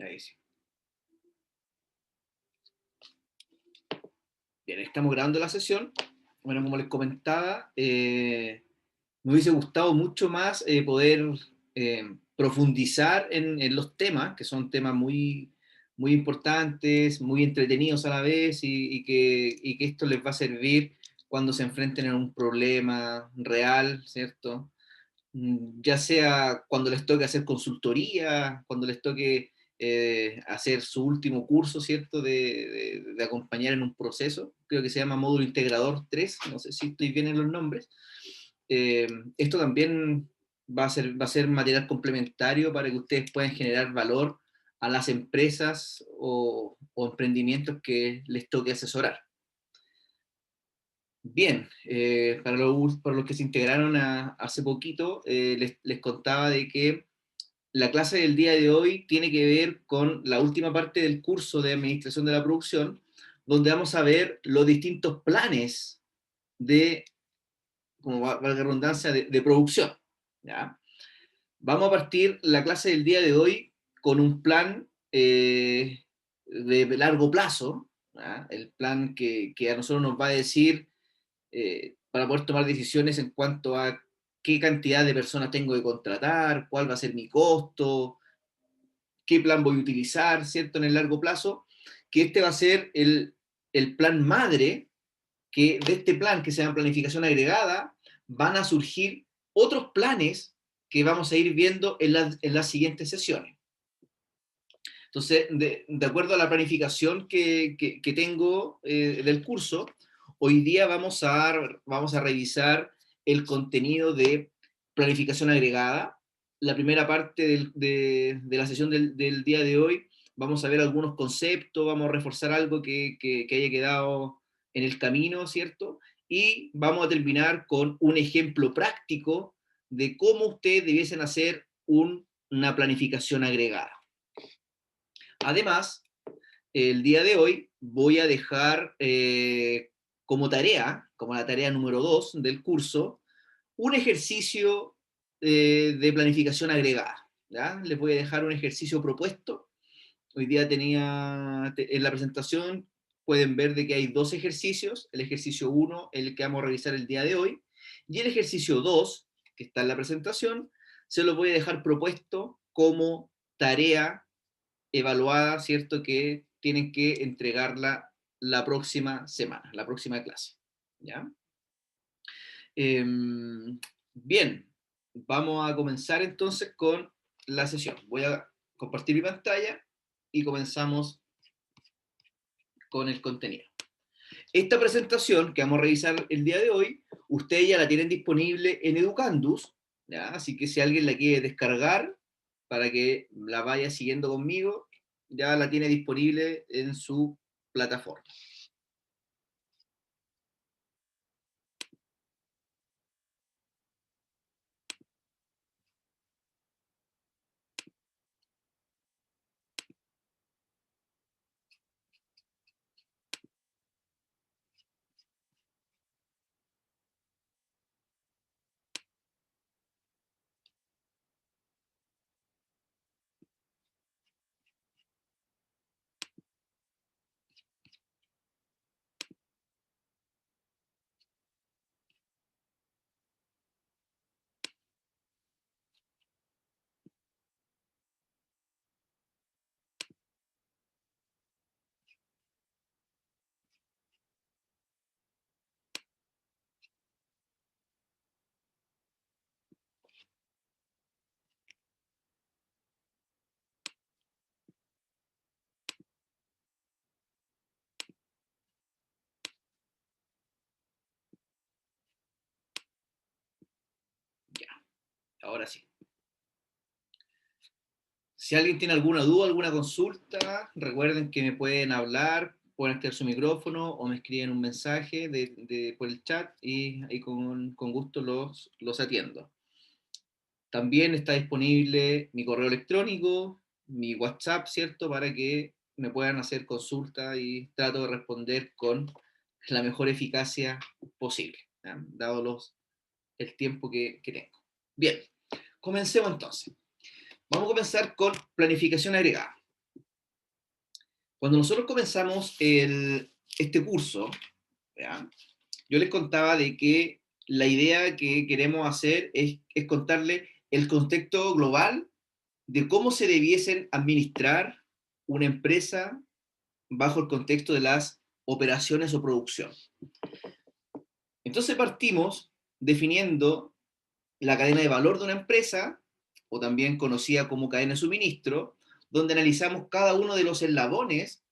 Ahí sí. Bien, estamos grabando la sesión. Bueno, como les comentaba, me hubiese gustado mucho más poder profundizar en los temas, que son temas muy importantes, muy entretenidos a la vez, y que esto les va a servir cuando se enfrenten a un problema real, ¿cierto? Ya sea cuando les toque hacer consultoría, cuando les toque hacer su último curso, ¿cierto? De acompañar en un proceso, creo que se llama módulo integrador 3, no sé si estoy bien en los nombres. Esto también va a ser material complementario para que ustedes puedan generar valor a las empresas o emprendimientos que les toque asesorar. Bien, para los que se integraron hace poquito, les contaba de que la clase del día de hoy tiene que ver con la última parte del curso de Administración de la Producción, donde vamos a ver los distintos planes de, como valga la redundancia, de producción. ¿Ya? Vamos a partir la clase del día de hoy con un plan de largo plazo, ¿ya? El plan que a nosotros nos va a decir para poder tomar decisiones en cuanto a qué cantidad de personas tengo que contratar, cuál va a ser mi costo, qué plan voy a utilizar, ¿cierto?, en el largo plazo, que este va a ser el plan madre, que de este plan que se llama planificación agregada, van a surgir otros planes que vamos a ir viendo en las siguientes sesiones. Entonces, de acuerdo a la planificación que tengo del curso, hoy día vamos a revisar el contenido de planificación agregada. La primera parte de la sesión del día de hoy, vamos a ver algunos conceptos, vamos a reforzar algo que haya quedado en el camino, ¿cierto? Y vamos a terminar con un ejemplo práctico de cómo ustedes debiesen hacer una planificación agregada. Además, el día de hoy voy a dejar como tarea, como la tarea número 2 del curso, un ejercicio de planificación agregada. ¿Ya? Les voy a dejar un ejercicio propuesto. Hoy día en la presentación pueden ver de que hay dos ejercicios, el ejercicio 1, el que vamos a revisar el día de hoy, y el ejercicio 2, que está en la presentación, se lo voy a dejar propuesto como tarea evaluada, ¿cierto? Que tienen que entregarla la próxima semana, la próxima clase. ¿Ya? Bien, vamos a comenzar entonces con la sesión. Voy a compartir mi pantalla y comenzamos con el contenido. Esta presentación que vamos a revisar el día de hoy, ustedes ya la tienen disponible en Educandus, ¿ya? Así que si alguien la quiere descargar para que la vaya siguiendo conmigo, ya la tiene disponible en su plataforma. Ya, ahora sí. Si alguien tiene alguna duda, alguna consulta, recuerden que me pueden hablar, pueden activar su micrófono o me escriben un mensaje por el chat y con gusto los atiendo. También está disponible mi correo electrónico, mi WhatsApp, ¿cierto? Para que me puedan hacer consulta y trato de responder con la mejor eficacia posible, ¿ya? Dado el tiempo que tengo. Bien, comencemos entonces. Vamos a comenzar con planificación agregada. Cuando nosotros comenzamos este curso, ¿ya? Yo les contaba de que la idea que queremos hacer es contarle el contexto global de cómo se debiesen administrar una empresa bajo el contexto de las operaciones o producción. Entonces partimos definiendo la cadena de valor de una empresa, o también conocida como cadena de suministro, donde analizamos cada uno de los eslabones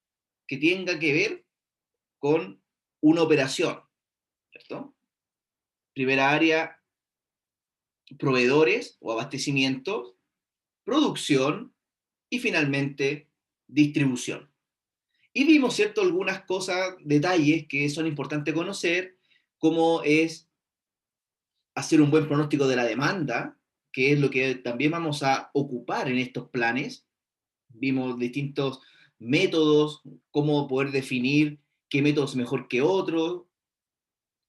que tenga que ver con una operación, ¿cierto? Primera área, proveedores o abastecimiento, producción y finalmente distribución. Y vimos, ¿cierto?, algunas cosas, detalles que son importantes conocer, como es hacer un buen pronóstico de la demanda, que es lo que también vamos a ocupar en estos planes. Vimos distintos métodos, cómo poder definir qué método es mejor que otro,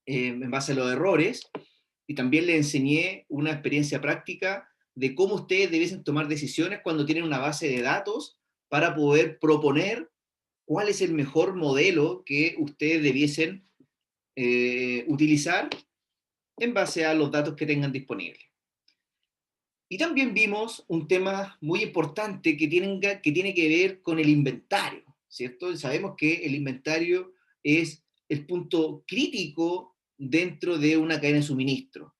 en base a los errores, y también le enseñé una experiencia práctica de cómo ustedes debiesen tomar decisiones cuando tienen una base de datos para poder proponer cuál es el mejor modelo que ustedes debiesen utilizar en base a los datos que tengan disponibles. Y también vimos un tema muy importante que tiene que ver con el inventario, ¿cierto? Sabemos que el inventario es el punto crítico dentro de una cadena de suministro.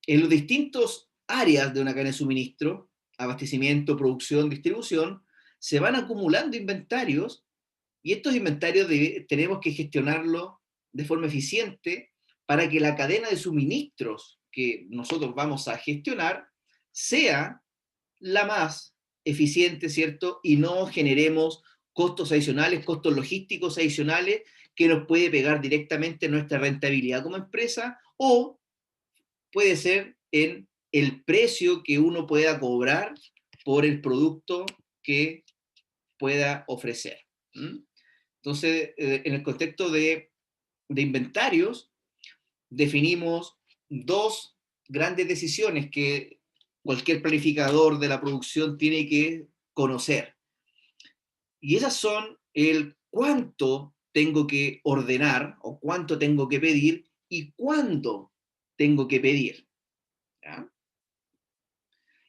En los distintos áreas de una cadena de suministro, abastecimiento, producción, distribución, se van acumulando inventarios y estos inventarios tenemos que gestionarlos de forma eficiente para que la cadena de suministros que nosotros vamos a gestionar sea la más eficiente, ¿cierto? Y no generemos costos adicionales, costos logísticos adicionales que nos puede pegar directamente en nuestra rentabilidad como empresa o puede ser en el precio que uno pueda cobrar por el producto que pueda ofrecer. Entonces, en el contexto de inventarios, definimos dos grandes decisiones que cualquier planificador de la producción tiene que conocer. Y esas son el cuánto tengo que ordenar o cuánto tengo que pedir y cuándo tengo que pedir. ¿Ya?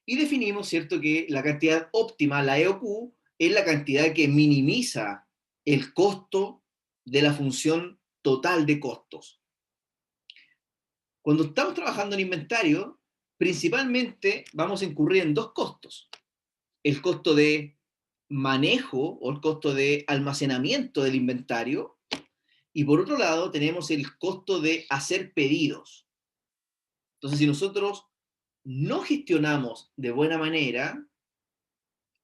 Y definimos, ¿cierto?, que la cantidad óptima, la EOQ, es la cantidad que minimiza el costo de la función total de costos. Cuando estamos trabajando en inventario, principalmente vamos a incurrir en dos costos. El costo de manejo o el costo de almacenamiento del inventario, y por otro lado tenemos el costo de hacer pedidos. Entonces, si nosotros no gestionamos de buena manera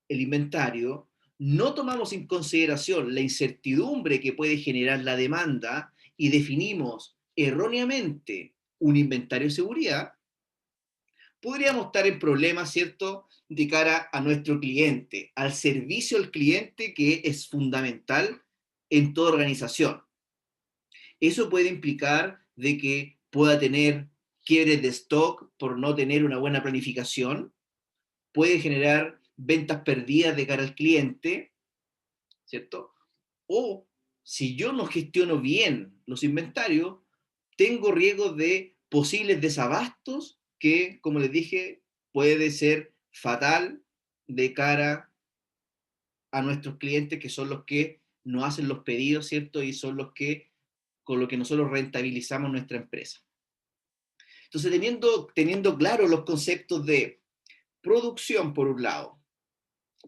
el inventario, no tomamos en consideración la incertidumbre que puede generar la demanda y definimos erróneamente un inventario de seguridad, podríamos estar en problemas, ¿cierto?, de cara a nuestro cliente, al servicio al cliente que es fundamental en toda organización. Eso puede implicar de que pueda tener quiebres de stock por no tener una buena planificación, puede generar ventas perdidas de cara al cliente, ¿cierto? O si yo no gestiono bien los inventarios, tengo riesgo de posibles desabastos que, como les dije, puede ser fatal de cara a nuestros clientes, que son los que nos hacen los pedidos, ¿cierto? Y son los que, con lo que nosotros rentabilizamos nuestra empresa. Entonces, teniendo claros los conceptos de producción, por un lado,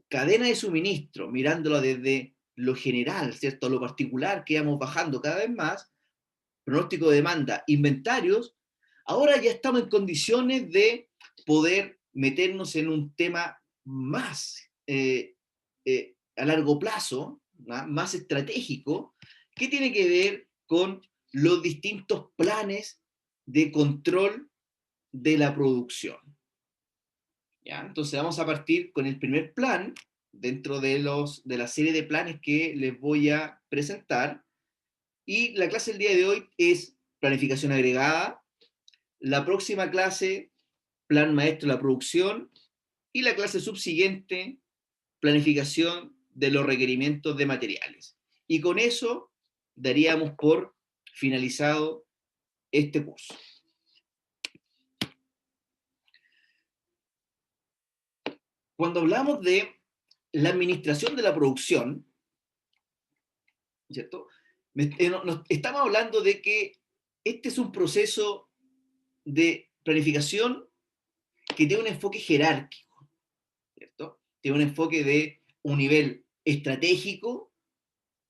cadena de suministro, mirándolo desde lo general, ¿cierto?, a lo particular, que vamos bajando cada vez más, pronóstico de demanda, inventarios, ahora ya estamos en condiciones de poder meternos en un tema más a largo plazo, ¿no?, más estratégico, que tiene que ver con los distintos planes de control de la producción. ¿Ya? Entonces vamos a partir con el primer plan dentro de la serie de planes que les voy a presentar. Y la clase del día de hoy es planificación agregada. La próxima clase, plan maestro de la producción. Y la clase subsiguiente, planificación de los requerimientos de materiales. Y con eso daríamos por finalizado este curso. Cuando hablamos de la administración de la producción, ¿cierto? Estamos hablando de que este es un proceso de planificación que tiene un enfoque jerárquico, ¿cierto? Tiene un enfoque de un nivel estratégico,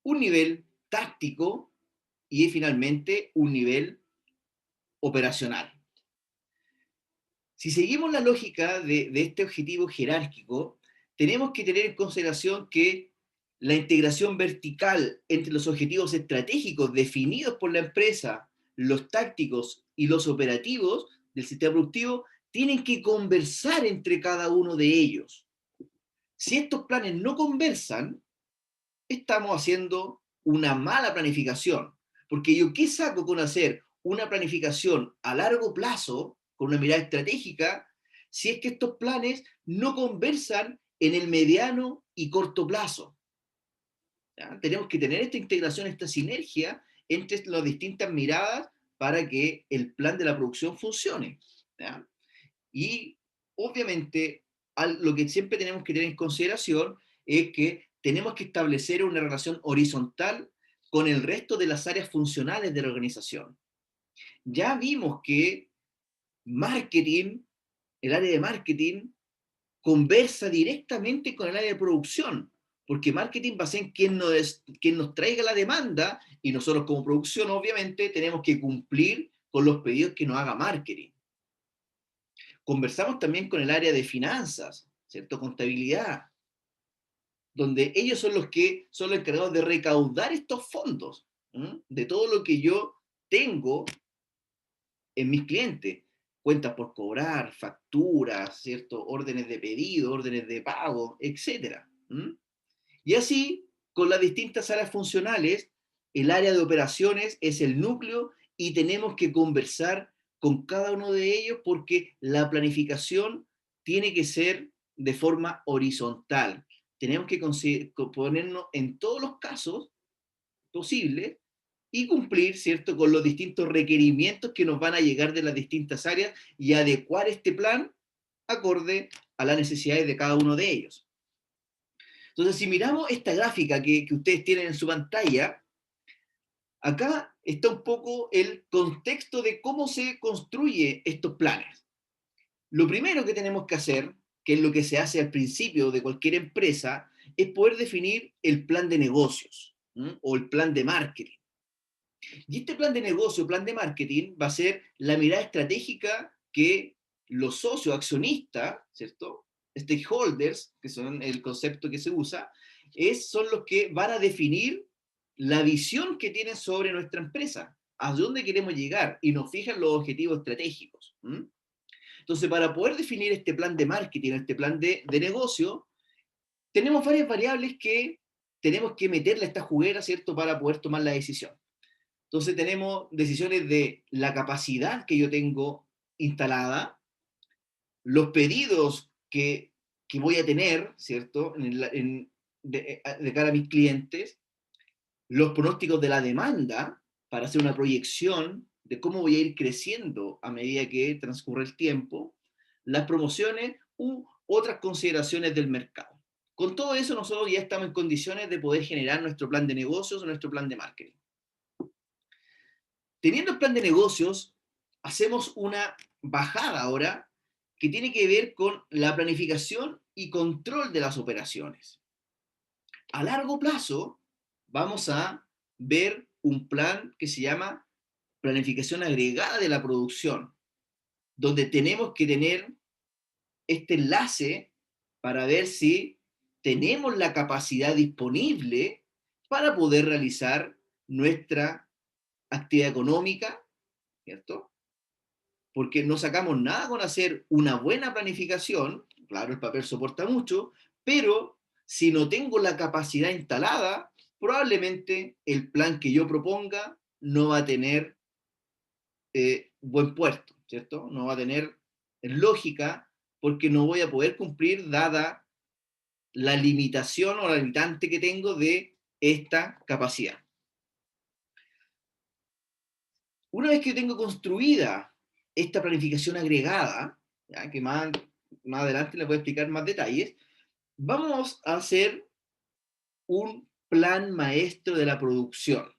un nivel táctico y finalmente un nivel operacional. Si seguimos la lógica de este objetivo jerárquico, tenemos que tener en consideración que la integración vertical entre los objetivos estratégicos definidos por la empresa, los tácticos y los operativos del sistema productivo tienen que conversar entre cada uno de ellos. Si estos planes no conversan, estamos haciendo una mala planificación. Porque yo, ¿qué saco con hacer una planificación a largo plazo, con una mirada estratégica, si es que estos planes no conversan en el mediano y corto plazo? ¿Ya? Tenemos que tener esta integración, esta sinergia entre las distintas miradas para que el plan de la producción funcione. ¿Ya? Y obviamente lo que siempre tenemos que tener en consideración es que tenemos que establecer una relación horizontal con el resto de las áreas funcionales de la organización. Ya vimos que marketing, el área de marketing, conversa directamente con el área de producción, porque marketing va a ser quien nos traiga la demanda y nosotros como producción obviamente tenemos que cumplir con los pedidos que nos haga marketing. Conversamos también con el área de finanzas, ¿cierto? Contabilidad, donde ellos son los que son los encargados de recaudar estos fondos, de todo lo que yo tengo en mis clientes, cuentas por cobrar, facturas, ¿cierto? Órdenes de pedido, órdenes de pago, etcétera. Y así, con las distintas áreas funcionales, el área de operaciones es el núcleo y tenemos que conversar con cada uno de ellos porque la planificación tiene que ser de forma horizontal. Tenemos que ponernos en todos los casos posibles y cumplir, ¿cierto?, con los distintos requerimientos que nos van a llegar de las distintas áreas y adecuar este plan acorde a las necesidades de cada uno de ellos. Entonces, si miramos esta gráfica que ustedes tienen en su pantalla, acá está un poco el contexto de cómo se construye estos planes. Lo primero que tenemos que hacer, que es lo que se hace al principio de cualquier empresa, es poder definir el plan de negocios, o el plan de marketing. Y este plan de negocio, plan de marketing, va a ser la mirada estratégica que los socios accionistas, ¿cierto? Stakeholders, que son el concepto que se usa, son los que van a definir la visión que tienen sobre nuestra empresa, a dónde queremos llegar y nos fijan los objetivos estratégicos. Entonces, para poder definir este plan de marketing, este plan de negocio, tenemos varias variables que tenemos que meterle a esta juguera, ¿cierto?, para poder tomar la decisión. Entonces tenemos decisiones de la capacidad que yo tengo instalada, los pedidos que voy a tener, ¿cierto?, de cara a mis clientes, los pronósticos de la demanda para hacer una proyección de cómo voy a ir creciendo a medida que transcurre el tiempo, las promociones u otras consideraciones del mercado. Con todo eso nosotros ya estamos en condiciones de poder generar nuestro plan de negocios o nuestro plan de marketing. Teniendo el plan de negocios, hacemos una bajada ahora que tiene que ver con la planificación y control de las operaciones. A largo plazo, vamos a ver un plan que se llama planificación agregada de la producción, donde tenemos que tener este enlace para ver si tenemos la capacidad disponible para poder realizar nuestra actividad económica, ¿cierto? Porque no sacamos nada con hacer una buena planificación, claro, el papel soporta mucho, pero si no tengo la capacidad instalada, probablemente el plan que yo proponga no va a tener buen puerto, ¿cierto? No va a tener lógica porque no voy a poder cumplir dada la limitación o la limitante que tengo de esta capacidad. Una vez que tengo construida esta planificación agregada, ¿ya? Que más adelante les voy a explicar más detalles, vamos a hacer un plan maestro de la producción,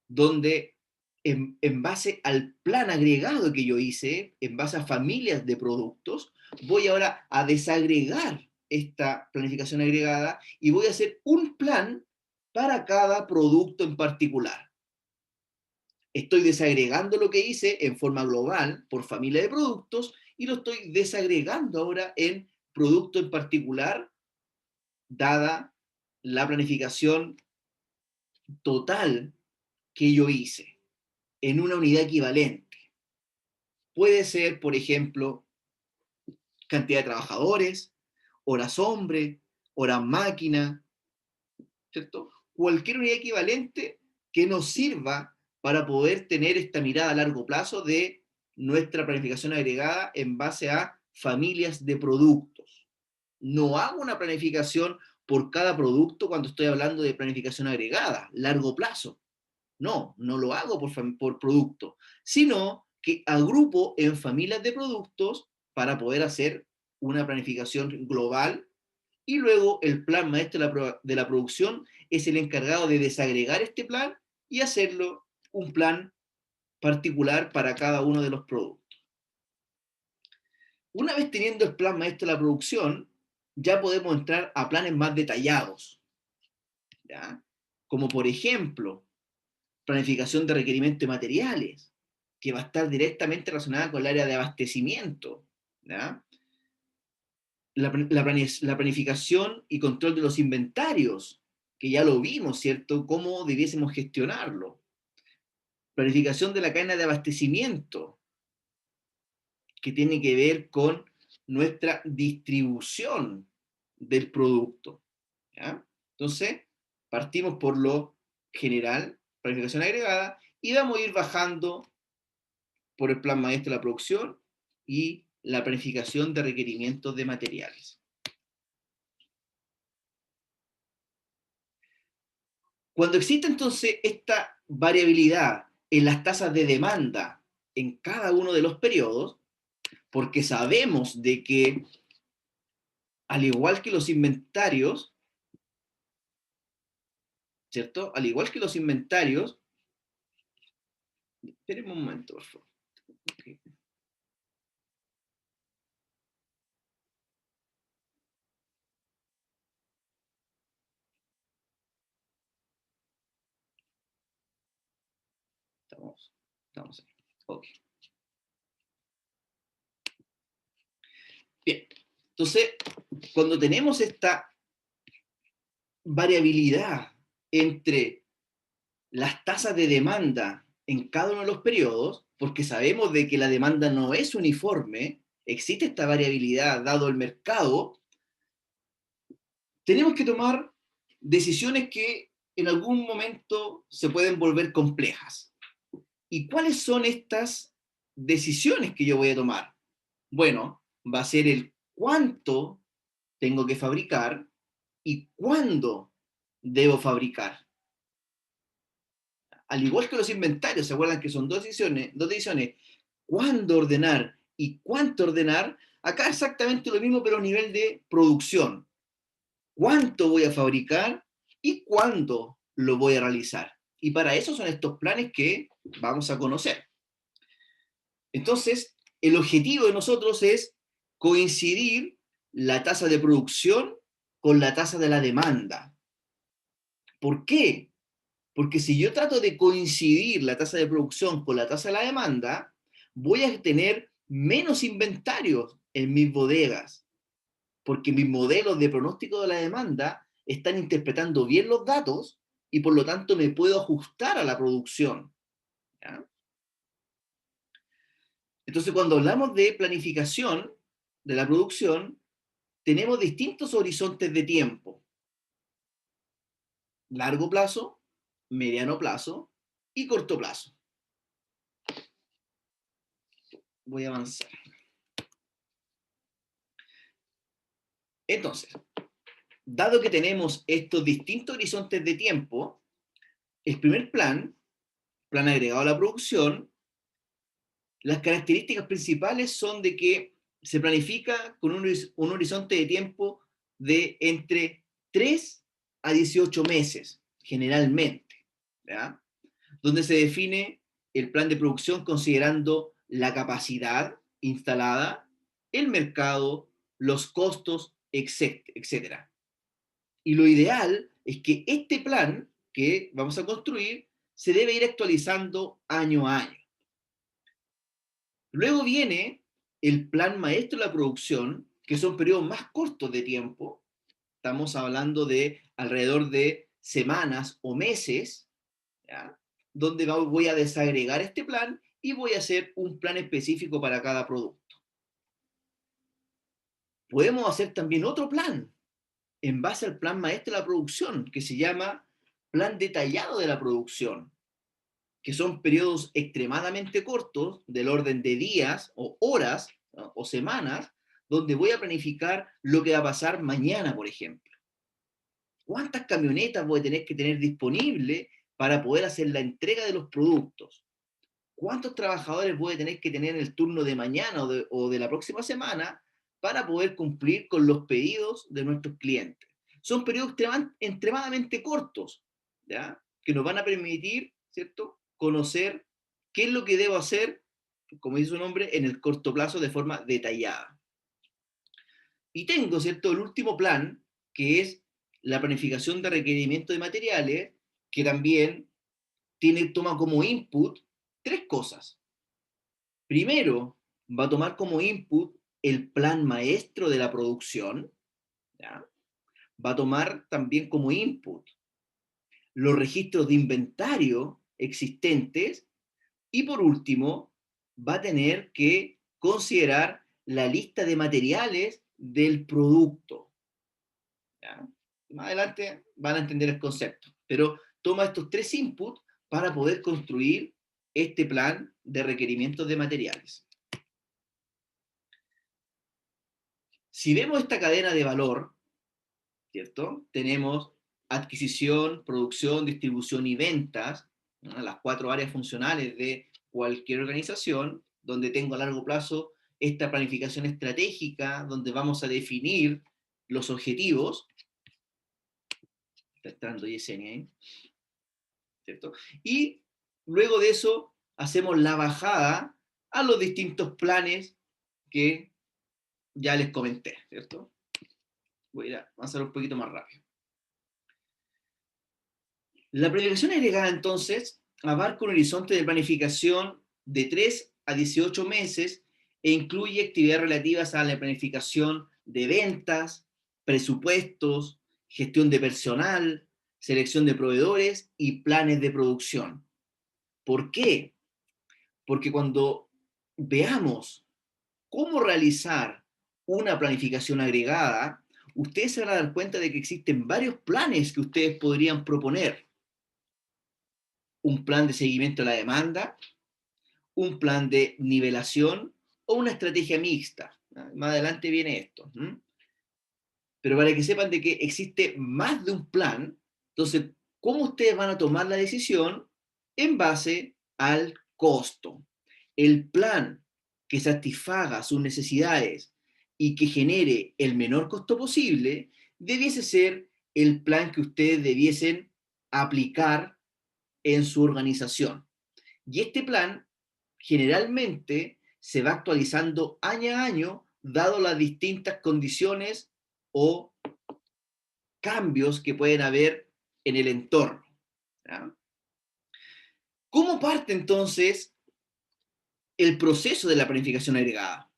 donde en base al plan agregado que yo hice, en base a familias de productos, voy ahora a desagregar esta planificación agregada y voy a hacer un plan para cada producto en particular. Estoy desagregando lo que hice en forma global por familia de productos y lo estoy desagregando ahora en producto en particular, dada la planificación total que yo hice en una unidad equivalente. Puede ser, por ejemplo, cantidad de trabajadores, horas hombre, horas máquina, ¿cierto? Cualquier unidad equivalente que nos sirva para poder tener esta mirada a largo plazo de nuestra planificación agregada en base a familias de productos. No hago una planificación por cada producto cuando estoy hablando de planificación agregada, largo plazo. No, no lo hago por producto, sino que agrupo en familias de productos para poder hacer una planificación global y luego el plan maestro de la producción es el encargado de desagregar este plan y hacerlo un plan particular para cada uno de los productos. Una vez teniendo el plan maestro de la producción, ya podemos entrar a planes más detallados, ¿ya? Como por ejemplo, planificación de requerimientos de materiales, que va a estar directamente relacionada con el área de abastecimiento, ¿ya? La planificación y control de los inventarios, que ya lo vimos, ¿cierto? Cómo debiésemos gestionarlo. Planificación de la cadena de abastecimiento, que tiene que ver con nuestra distribución del producto, ¿ya? Entonces, partimos por lo general, planificación agregada, y vamos a ir bajando por el plan maestro de la producción y la planificación de requerimientos de materiales. Cuando existe entonces esta variabilidad en las tasas de demanda en cada uno de los periodos, porque sabemos de que, al igual que los inventarios, ¿cierto? Al igual que los inventarios, espérenme un momento, por favor. Okay. Estamos ahí. Ok. Bien. Entonces, cuando tenemos esta variabilidad entre las tasas de demanda en cada uno de los periodos, porque sabemos de que la demanda no es uniforme, existe esta variabilidad dado el mercado, tenemos que tomar decisiones que en algún momento se pueden volver complejas. ¿Y cuáles son estas decisiones que yo voy a tomar? Bueno, va a ser el cuánto tengo que fabricar y cuándo debo fabricar. Al igual que los inventarios, ¿se acuerdan que son dos decisiones? ¿Cuándo ordenar y cuánto ordenar? Acá exactamente lo mismo, pero a nivel de producción. ¿Cuánto voy a fabricar y cuándo lo voy a realizar? Y para eso son estos planes que vamos a conocer. Entonces, el objetivo de nosotros es coincidir la tasa de producción con la tasa de la demanda. ¿Por qué? Porque si yo trato de coincidir la tasa de producción con la tasa de la demanda, voy a tener menos inventarios en mis bodegas, porque mis modelos de pronóstico de la demanda están interpretando bien los datos y por lo tanto me puedo ajustar a la producción, ¿ya? Entonces, cuando hablamos de planificación de la producción, tenemos distintos horizontes de tiempo: largo plazo, mediano plazo y corto plazo. Voy a avanzar. Entonces, dado que tenemos estos distintos horizontes de tiempo, el primer plan agregado a la producción, las características principales son de que se planifica con un horizonte de tiempo de entre 3 a 18 meses, generalmente, ¿ya? Donde se define el plan de producción considerando la capacidad instalada, el mercado, los costos, etc. Y lo ideal es que este plan que vamos a construir se debe ir actualizando año a año. Luego viene el plan maestro de la producción, que son periodos más cortos de tiempo. Estamos hablando de alrededor de semanas o meses, ¿ya? Donde voy a desagregar este plan y voy a hacer un plan específico para cada producto. Podemos hacer también otro plan en base al plan maestro de la producción, que se llama plan detallado de la producción, que son periodos extremadamente cortos, del orden de días o horas, ¿no? O semanas, donde voy a planificar lo que va a pasar mañana, por ejemplo. ¿Cuántas camionetas voy a tener que tener disponible para poder hacer la entrega de los productos? ¿Cuántos trabajadores voy a tener que tener en el turno de mañana o de la próxima semana para poder cumplir con los pedidos de nuestros clientes? Son periodos extremadamente cortos, ¿ya? Que nos van a permitir, ¿cierto?, conocer qué es lo que debo hacer, como dice su nombre, en el corto plazo de forma detallada. Y tengo, ¿cierto?, el último plan, que es la planificación de requerimiento de materiales, que también toma como input tres cosas. Primero, va a tomar como input el plan maestro de la producción, ¿ya? Va a tomar también como input los registros de inventario existentes y por último, va a tener que considerar la lista de materiales del producto, ¿ya? Más adelante van a entender el concepto, pero toma estos tres inputs para poder construir este plan de requerimientos de materiales. Si vemos esta cadena de valor, ¿cierto? Tenemos adquisición, producción, distribución y ventas, ¿no? Las cuatro áreas funcionales de cualquier organización, donde tengo a largo plazo esta planificación estratégica, donde vamos a definir los objetivos. Está entrando Yesenia ahí, ¿cierto? Y luego de eso hacemos la bajada a los distintos planes que ya les comenté, ¿cierto? Voy a avanzar un poquito más rápido. La planificación agregada, entonces, abarca un horizonte de planificación de 3 a 18 meses e incluye actividades relativas a la planificación de ventas, presupuestos, gestión de personal, selección de proveedores y planes de producción. ¿Por qué? Porque cuando veamos cómo realizar una planificación agregada, ustedes se van a dar cuenta de que existen varios planes que ustedes podrían proponer. Un plan de seguimiento de la demanda, un plan de nivelación o una estrategia mixta. Más adelante viene esto. Pero para que sepan de que existe más de un plan, entonces, ¿cómo ustedes van a tomar la decisión? En base al costo. El plan que satisfaga sus necesidades y que genere el menor costo posible, debiese ser el plan que ustedes debiesen aplicar en su organización. Y este plan generalmente se va actualizando año a año, dado las distintas condiciones o cambios que pueden haber en el entorno, ¿ya? ¿Cómo parte entonces el proceso de la planificación agregada?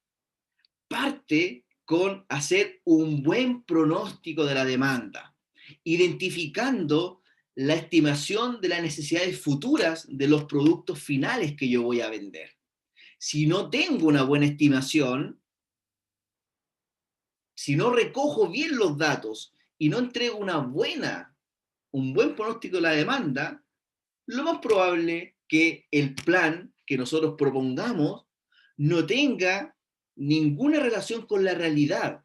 Parte con hacer un buen pronóstico de la demanda, identificando la estimación de las necesidades futuras de los productos finales que yo voy a vender. Si no tengo una buena estimación, si no recojo bien los datos y no entrego un buen pronóstico de la demanda, lo más probable que el plan que nosotros propongamos no tenga ninguna relación con la realidad.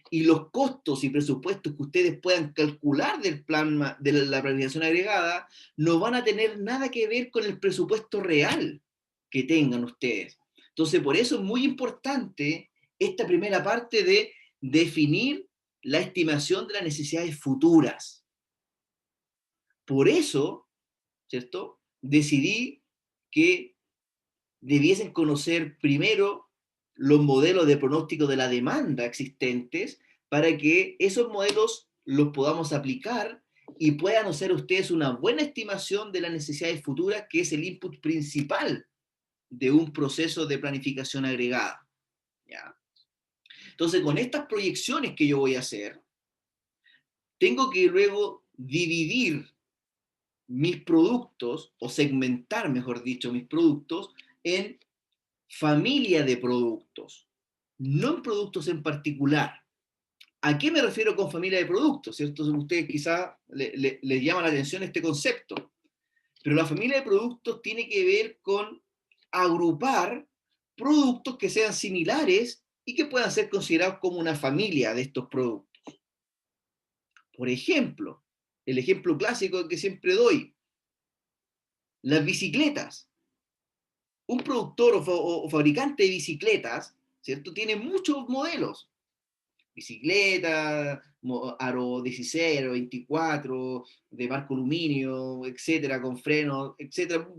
y los costos y presupuestos que ustedes puedan calcular del plan de la planificación agregada no van a tener nada que ver con el presupuesto real que tengan ustedes. Entonces, por eso es muy importante esta primera parte de definir la estimación de las necesidades futuras. Por eso, ¿cierto? Decidí que debiesen conocer primero los modelos de pronóstico de la demanda existentes para que esos modelos los podamos aplicar y puedan hacer ustedes una buena estimación de las necesidades futuras, que es el input principal de un proceso de planificación agregada. ¿Ya? Entonces, con estas proyecciones que yo voy a hacer, tengo que luego dividir mis productos, o segmentar, mejor dicho, mis productos en familia de productos, no en productos en particular. ¿A qué me refiero con familia de productos? ¿Cierto? Ustedes quizá les llama la atención este concepto, pero la familia de productos tiene que ver con agrupar productos que sean similares y que puedan ser considerados como una familia de estos productos. Por ejemplo, el ejemplo clásico que siempre doy, las bicicletas. Un productor o fabricante de bicicletas, ¿cierto? Tiene muchos modelos. Bicicleta, aro 16, aro 24, de marco aluminio, etcétera, con frenos, etcétera.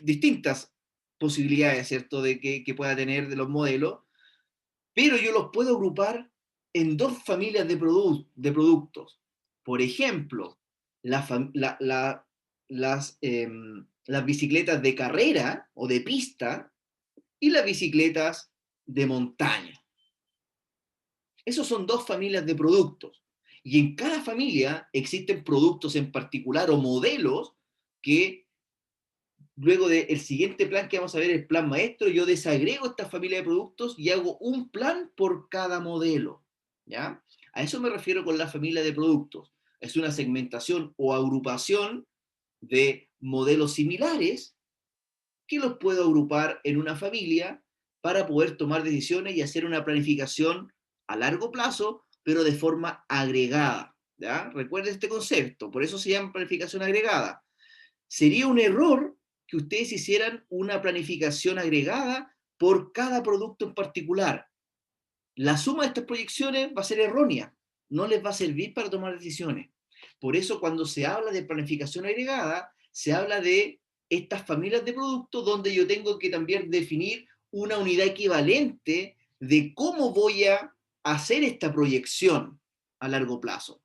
Distintas posibilidades, ¿cierto?, de que pueda tener de los modelos, pero yo los puedo agrupar en dos familias de productos. Por ejemplo, la, las bicicletas de carrera o de pista y las bicicletas de montaña. Esos son dos familias de productos. Y en cada familia existen productos en particular o modelos que luego del siguiente plan que vamos a ver, el plan maestro, yo desagrego esta familia de productos y hago un plan por cada modelo. ¿Ya? A eso me refiero con la familia de productos. Es una segmentación o agrupación de modelos similares que los puedo agrupar en una familia para poder tomar decisiones y hacer una planificación a largo plazo, pero de forma agregada. ¿Ya? Recuerden este concepto, por eso se llama planificación agregada. Sería un error que ustedes hicieran una planificación agregada por cada producto en particular. La suma de estas proyecciones va a ser errónea, no les va a servir para tomar decisiones. Por eso cuando se habla de planificación agregada, se habla de estas familias de productos donde yo tengo que también definir una unidad equivalente de cómo voy a hacer esta proyección a largo plazo.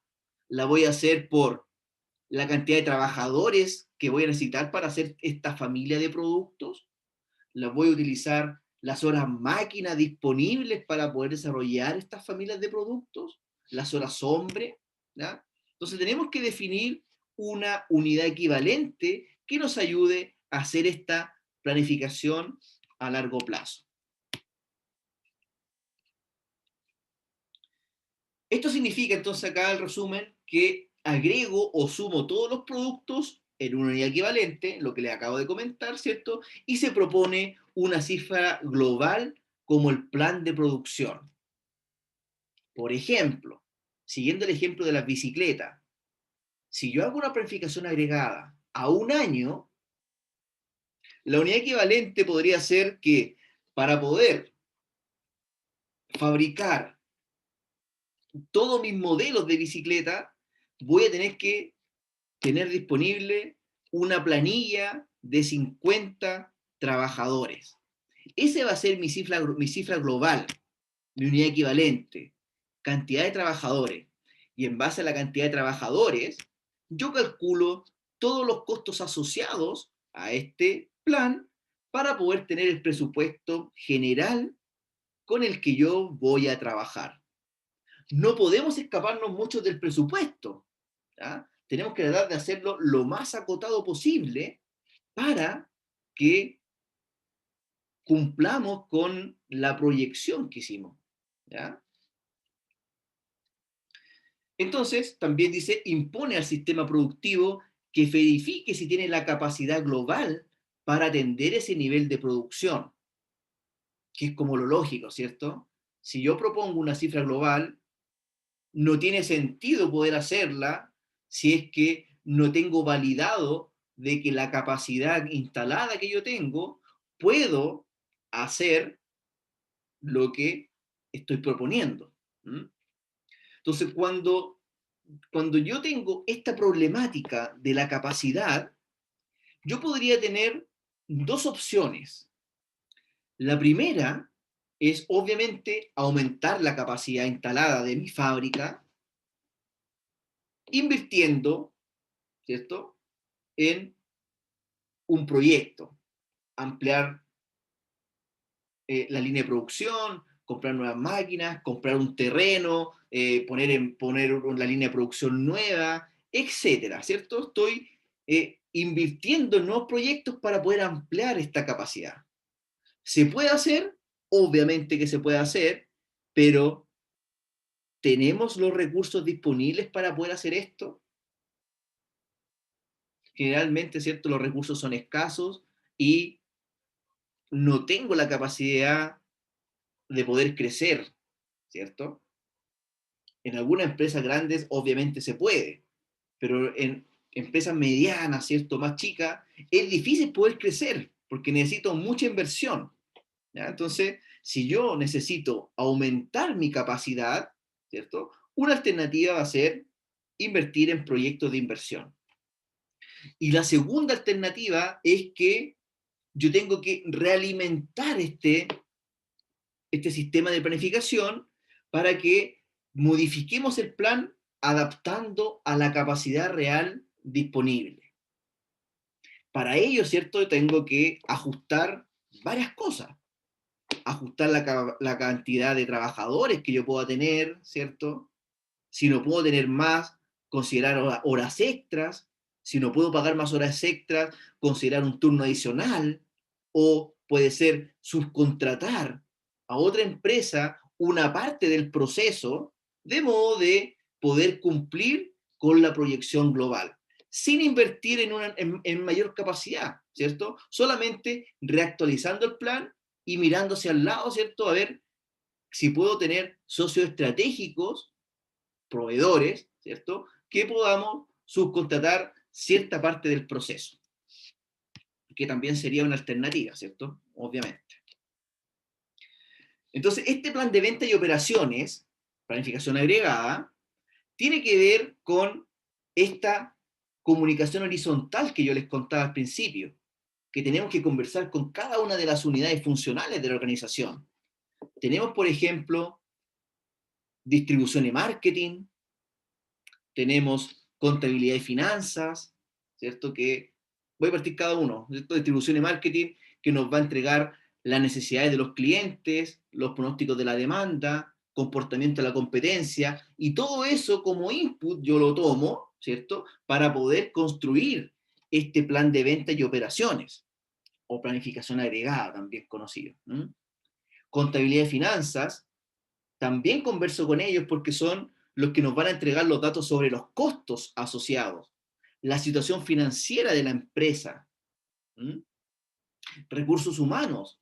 La voy a hacer por la cantidad de trabajadores que voy a necesitar para hacer esta familia de productos, las voy a utilizar las horas máquina disponibles para poder desarrollar estas familias de productos, las horas hombre, ¿ya? Entonces tenemos que definir una unidad equivalente que nos ayude a hacer esta planificación a largo plazo. Esto significa entonces acá el resumen que agrego o sumo todos los productos en una unidad equivalente, lo que les acabo de comentar, ¿cierto? Y se propone una cifra global como el plan de producción. Por ejemplo, siguiendo el ejemplo de las bicicletas, si yo hago una planificación agregada a un año, la unidad equivalente podría ser que para poder fabricar todos mis modelos de bicicleta, voy a tener que tener disponible una planilla de 50 trabajadores. Esa va a ser mi cifra global, mi unidad equivalente, cantidad de trabajadores. Y en base a la cantidad de trabajadores, yo calculo todos los costos asociados a este plan para poder tener el presupuesto general con el que yo voy a trabajar. No podemos escaparnos mucho del presupuesto. ¿Ya? Tenemos que tratar de hacerlo lo más acotado posible para que cumplamos con la proyección que hicimos. ¿Ya? Entonces, también dice, impone al sistema productivo que verifique si tiene la capacidad global para atender ese nivel de producción, que es como lo lógico, ¿cierto? Si yo propongo una cifra global, no tiene sentido poder hacerla si es que no tengo validado de que la capacidad instalada que yo tengo, puedo hacer lo que estoy proponiendo. ¿Mm? Entonces, cuando yo tengo esta problemática de la capacidad, yo podría tener dos opciones. La primera es obviamente aumentar la capacidad instalada de mi fábrica, invirtiendo, ¿cierto?, en un proyecto, ampliar la línea de producción, comprar nuevas máquinas, comprar un terreno, poner la línea de producción nueva, etcétera, ¿cierto? Estoy invirtiendo en nuevos proyectos para poder ampliar esta capacidad. ¿Se puede hacer? Obviamente que se puede hacer, pero ¿tenemos los recursos disponibles para poder hacer esto? Generalmente, ¿cierto? Los recursos son escasos y no tengo la capacidad de poder crecer, ¿cierto? En algunas empresas grandes obviamente se puede, pero en empresas medianas, ¿cierto? Más chicas, es difícil poder crecer porque necesito mucha inversión, ¿ya? Entonces, si yo necesito aumentar mi capacidad, ¿cierto? Una alternativa va a ser invertir en proyectos de inversión. Y la segunda alternativa es que yo tengo que realimentar este sistema de planificación para que modifiquemos el plan adaptando a la capacidad real disponible. Para ello, ¿cierto? Tengo que ajustar varias cosas. Ajustar la cantidad de trabajadores que yo pueda tener, ¿cierto? Si no puedo tener más, considerar horas extras. Si no puedo pagar más horas extras, considerar un turno adicional. O puede ser subcontratar a otra empresa una parte del proceso de modo de poder cumplir con la proyección global, sin invertir en mayor capacidad, ¿cierto? Solamente reactualizando el plan y mirando hacia el lado, ¿cierto? A ver si puedo tener socios estratégicos, proveedores, ¿cierto? Que podamos subcontratar cierta parte del proceso, que también sería una alternativa, ¿cierto? Obviamente. Entonces, este plan de venta y operaciones, planificación agregada, tiene que ver con esta comunicación horizontal que yo les contaba al principio, que tenemos que conversar con cada una de las unidades funcionales de la organización. Tenemos, por ejemplo, distribución y marketing, tenemos contabilidad y finanzas, ¿cierto? Que voy a partir cada uno, ¿cierto? Distribución y marketing, que nos va a entregar las necesidades de los clientes, los pronósticos de la demanda, comportamiento de la competencia, y todo eso como input yo lo tomo, ¿cierto? Para poder construir este plan de venta y operaciones, o planificación agregada, también conocido. Contabilidad y finanzas, también converso con ellos porque son los que nos van a entregar los datos sobre los costos asociados, la situación financiera de la empresa, ¿m? Recursos humanos.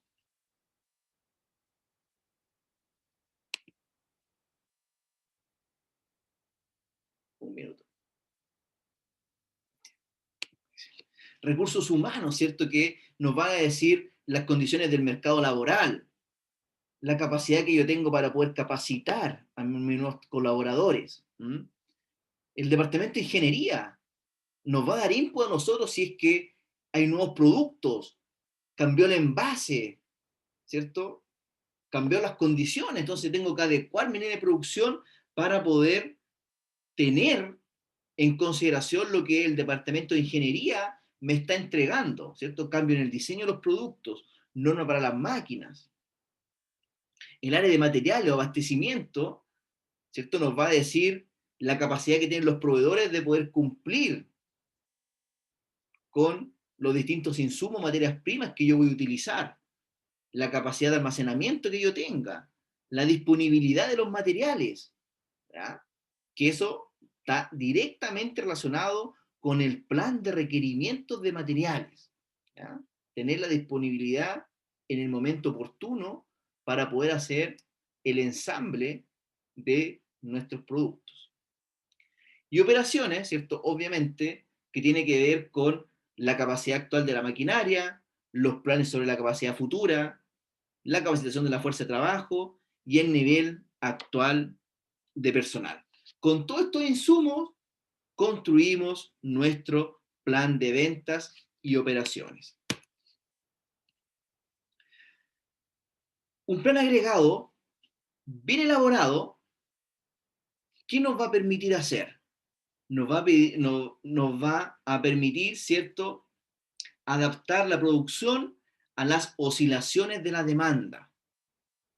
Un minuto. Recursos humanos, ¿cierto? Que nos van a decir las condiciones del mercado laboral, la capacidad que yo tengo para poder capacitar a mis nuevos colaboradores. ¿M? El departamento de ingeniería nos va a dar input a nosotros si es que hay nuevos productos, cambió el envase, ¿cierto? Cambió las condiciones, entonces tengo que adecuar mi línea de producción para poder tener en consideración lo que el departamento de ingeniería me está entregando, ¿cierto? Cambio en el diseño de los productos, norma para las máquinas. El área de materiales o abastecimiento, ¿cierto? Nos va a decir la capacidad que tienen los proveedores de poder cumplir con los distintos insumos, materias primas que yo voy a utilizar, la capacidad de almacenamiento que yo tenga, la disponibilidad de los materiales, ¿ya? Que eso está directamente relacionado con el plan de requerimientos de materiales, ¿ya? Tener la disponibilidad en el momento oportuno para poder hacer el ensamble de nuestros productos. Y operaciones, ¿cierto? Obviamente, que tiene que ver con la capacidad actual de la maquinaria, los planes sobre la capacidad futura, la capacitación de la fuerza de trabajo y el nivel actual de personal. Con todos estos insumos, construimos nuestro plan de ventas y operaciones. Un plan agregado, bien elaborado, ¿qué nos va a permitir hacer? Nos va a permitir, ¿cierto?, adaptar la producción a las oscilaciones de la demanda.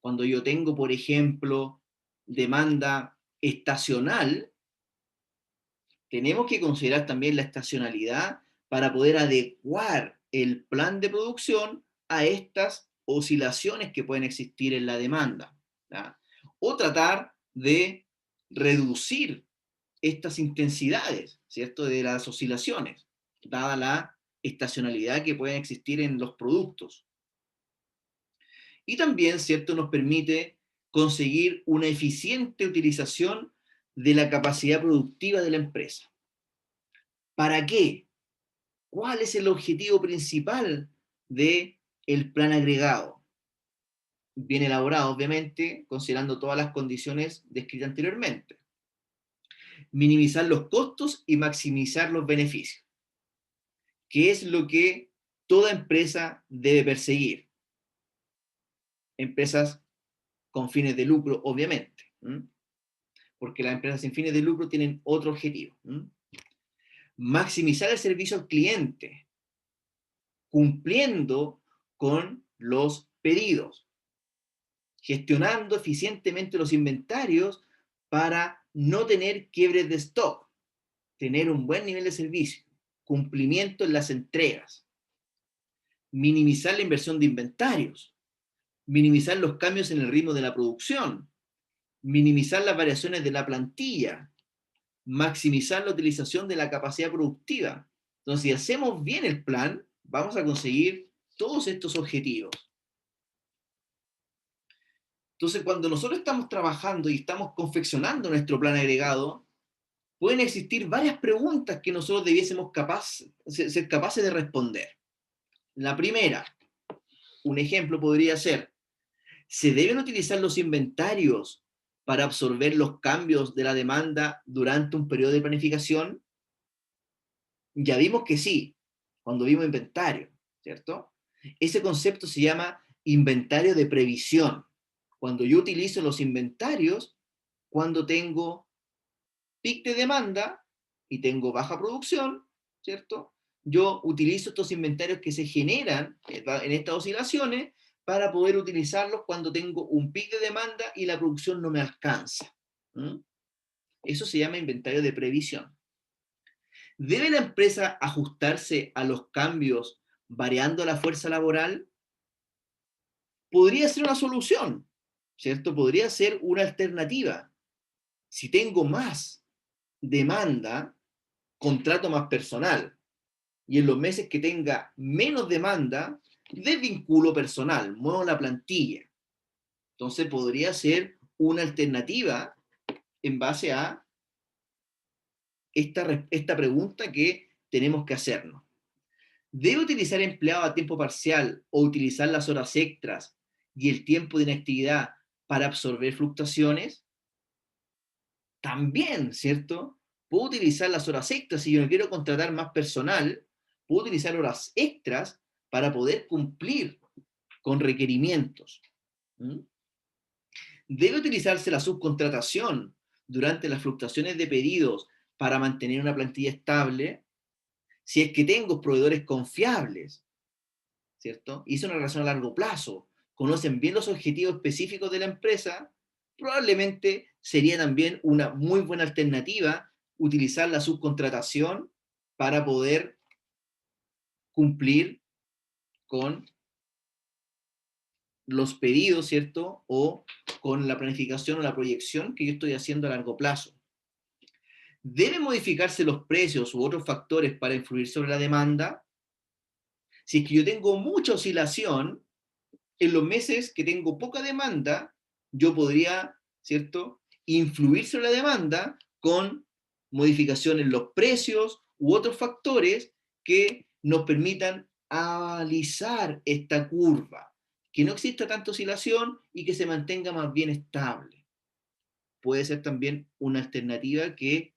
Cuando yo tengo, por ejemplo, demanda estacional, tenemos que considerar también la estacionalidad para poder adecuar el plan de producción a estas oscilaciones que pueden existir en la demanda, ¿ya? O tratar de reducir estas intensidades, ¿cierto?, de las oscilaciones, dada la estacionalidad que puede existir en los productos. Y también, ¿cierto?, nos permite conseguir una eficiente utilización de la capacidad productiva de la empresa. ¿Para qué? ¿Cuál es el objetivo principal del plan agregado? Bien elaborado, obviamente, considerando todas las condiciones descritas anteriormente. Minimizar los costos y maximizar los beneficios, que es lo que toda empresa debe perseguir. Empresas con fines de lucro, obviamente, porque las empresas sin fines de lucro tienen otro objetivo. Maximizar el servicio al cliente, cumpliendo con los pedidos, gestionando eficientemente los inventarios para no tener quiebres de stock, tener un buen nivel de servicio, cumplimiento en las entregas, minimizar la inversión de inventarios, minimizar los cambios en el ritmo de la producción, minimizar las variaciones de la plantilla, maximizar la utilización de la capacidad productiva. Entonces, si hacemos bien el plan, vamos a conseguir todos estos objetivos. Entonces, cuando nosotros estamos trabajando y estamos confeccionando nuestro plan agregado, pueden existir varias preguntas que nosotros debiésemos ser capaces de responder. La primera, un ejemplo podría ser, ¿se deben utilizar los inventarios para absorber los cambios de la demanda durante un periodo de planificación? Ya vimos que sí, cuando vimos inventario, ¿cierto? Ese concepto se llama inventario de previsión. Cuando yo utilizo los inventarios, cuando tengo pic de demanda y tengo baja producción, ¿cierto? Yo utilizo estos inventarios que se generan en estas oscilaciones para poder utilizarlos cuando tengo un pic de demanda y la producción no me alcanza. Eso se llama inventario de previsión. ¿Debe la empresa ajustarse a los cambios variando la fuerza laboral? Podría ser una solución, ¿cierto? Podría ser una alternativa. Si tengo más demanda, contrato más personal. Y en los meses que tenga menos demanda, desvinculo personal, muevo la plantilla. Entonces podría ser una alternativa en base a esta pregunta que tenemos que hacernos. ¿Debe utilizar empleado a tiempo parcial o utilizar las horas extras y el tiempo de inactividad para absorber fluctuaciones? También, ¿cierto? Puedo utilizar las horas extras si yo no quiero contratar más personal, puedo utilizar horas extras para poder cumplir con requerimientos. ¿Debe utilizarse la subcontratación durante las fluctuaciones de pedidos para mantener una plantilla estable? Si es que tengo proveedores confiables, ¿cierto? Y es una relación a largo plazo, conocen bien los objetivos específicos de la empresa, probablemente sería también una muy buena alternativa utilizar la subcontratación para poder cumplir con los pedidos, ¿cierto? O con la planificación o la proyección que yo estoy haciendo a largo plazo. ¿Deben modificarse los precios u otros factores para influir sobre la demanda? Si es que yo tengo mucha oscilación, en los meses que tengo poca demanda, yo podría, ¿cierto?, influir sobre la demanda con modificaciones en los precios u otros factores que nos permitan alisar esta curva, que no exista tanta oscilación y que se mantenga más bien estable. Puede ser también una alternativa que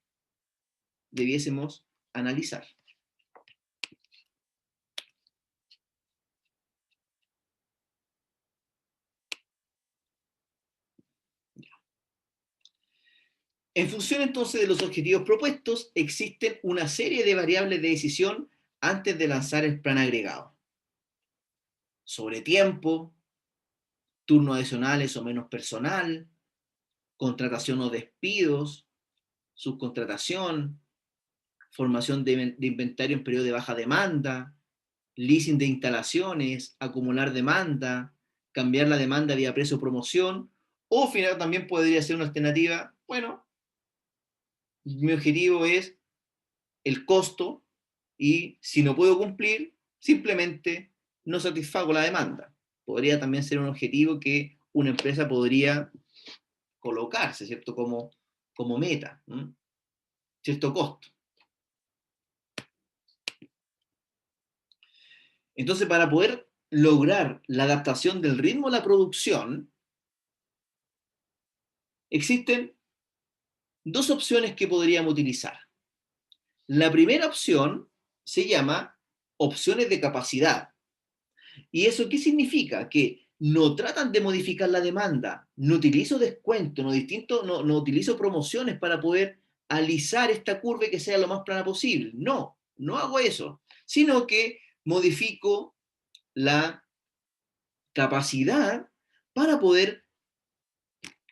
debiésemos analizar. En función entonces de los objetivos propuestos, existen una serie de variables de decisión antes de lanzar el plan agregado. Sobre tiempo, turnos adicionales o menos personal, contratación o despidos, subcontratación, formación de inventario en periodo de baja demanda, leasing de instalaciones, acumular demanda, cambiar la demanda vía precio o promoción, o final también podría ser una alternativa, bueno, mi objetivo es el costo y si no puedo cumplir, simplemente no satisfago la demanda. Podría también ser un objetivo que una empresa podría colocarse, ¿cierto? Como meta, ¿no? Cierto costo. Entonces, para poder lograr la adaptación del ritmo de la producción, existen dos opciones que podríamos utilizar. La primera opción se llama opciones de capacidad. ¿Y eso qué significa? Que no tratan de modificar la demanda, no utilizo descuento, no utilizo promociones para poder alisar esta curva y que sea lo más plana posible. No, no hago eso, sino que modifico la capacidad para poder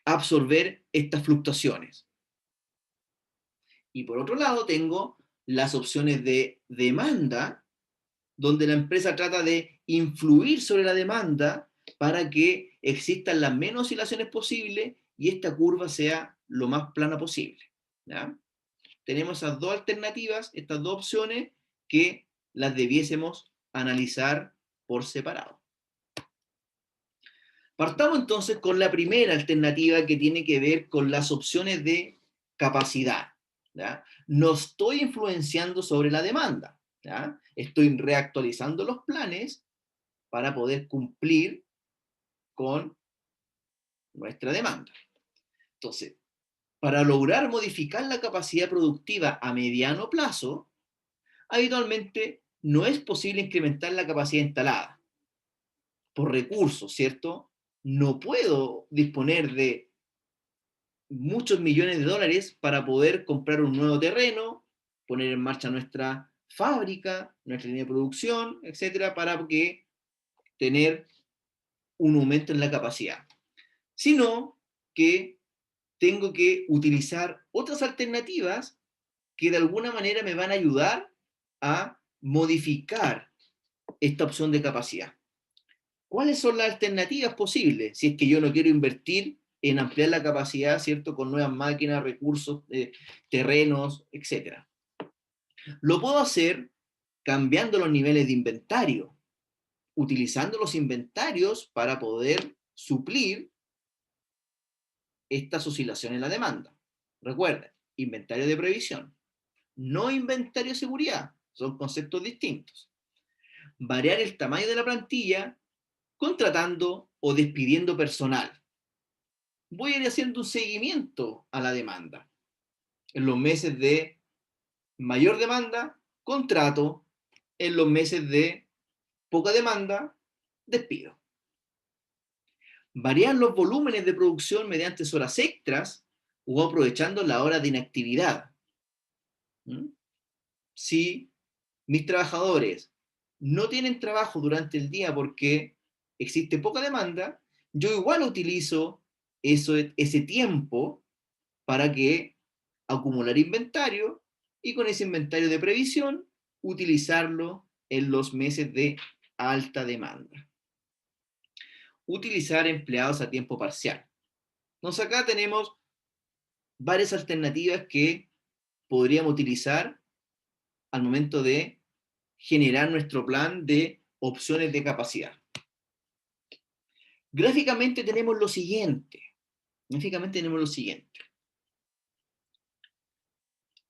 absorber estas fluctuaciones. Y por otro lado tengo las opciones de demanda, donde la empresa trata de influir sobre la demanda para que existan las menos oscilaciones posibles y esta curva sea lo más plana posible. ¿Ya? Tenemos esas dos alternativas, estas dos opciones que las debiésemos analizar por separado. Partamos entonces con la primera alternativa que tiene que ver con las opciones de capacidad. ¿Ya? No estoy influenciando sobre la demanda. ¿Ya? Estoy reactualizando los planes para poder cumplir con nuestra demanda. Entonces, para lograr modificar la capacidad productiva a mediano plazo, habitualmente no es posible incrementar la capacidad instalada por recursos, ¿cierto? No puedo disponer de muchos millones de dólares para poder comprar un nuevo terreno, poner en marcha nuestra fábrica, nuestra línea de producción, etcétera, para que tener un aumento en la capacidad, sino que tengo que utilizar otras alternativas que de alguna manera me van a ayudar a modificar esta opción de capacidad. ¿Cuáles son las alternativas posibles si es que yo no quiero invertir en ampliar la capacidad, ¿cierto? Con nuevas máquinas, recursos, terrenos, etcétera? Lo puedo hacer cambiando los niveles de inventario, utilizando los inventarios para poder suplir estas oscilaciones en la demanda. Recuerden, inventario de previsión, no inventario de seguridad, son conceptos distintos. Variar el tamaño de la plantilla contratando o despidiendo personal. Voy a ir haciendo un seguimiento a la demanda. En los meses de mayor demanda, contrato. En los meses de poca demanda, despido. Variar los volúmenes de producción mediante horas extras o aprovechando la hora de inactividad. Si mis trabajadores no tienen trabajo durante el día porque existe poca demanda, yo igual utilizo ese tiempo para que acumular inventario y con ese inventario de previsión utilizarlo en los meses de alta demanda. Utilizar empleados a tiempo parcial. Entonces acá tenemos varias alternativas que podríamos utilizar al momento de generar nuestro plan de opciones de capacidad. Gráficamente tenemos lo siguiente.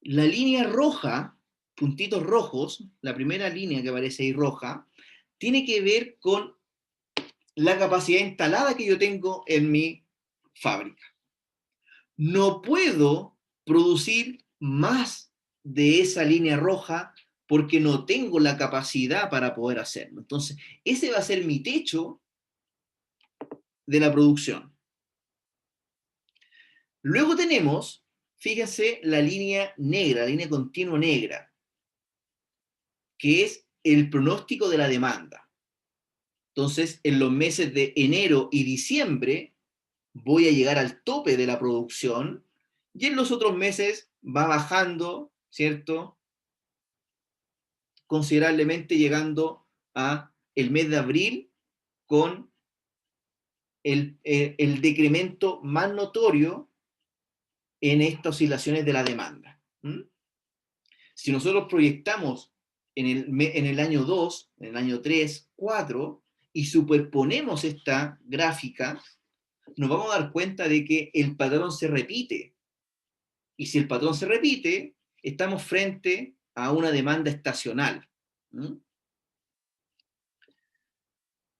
La línea roja, puntitos rojos, la primera línea que aparece ahí roja, tiene que ver con la capacidad instalada que yo tengo en mi fábrica. No puedo producir más de esa línea roja porque no tengo la capacidad para poder hacerlo. Entonces, ese va a ser mi techo de la producción. Luego tenemos, fíjense, la línea negra, la línea continua negra, que es el pronóstico de la demanda. Entonces, en los meses de enero y diciembre voy a llegar al tope de la producción y en los otros meses va bajando, ¿cierto? Considerablemente llegando a el mes de abril con el decremento más notorio en estas oscilaciones de la demanda. ¿Mm? Si nosotros proyectamos en el año 2, en el año 3, 4, y superponemos esta gráfica, nos vamos a dar cuenta de que el patrón se repite. Y si el patrón se repite, estamos frente a una demanda estacional. ¿Mm?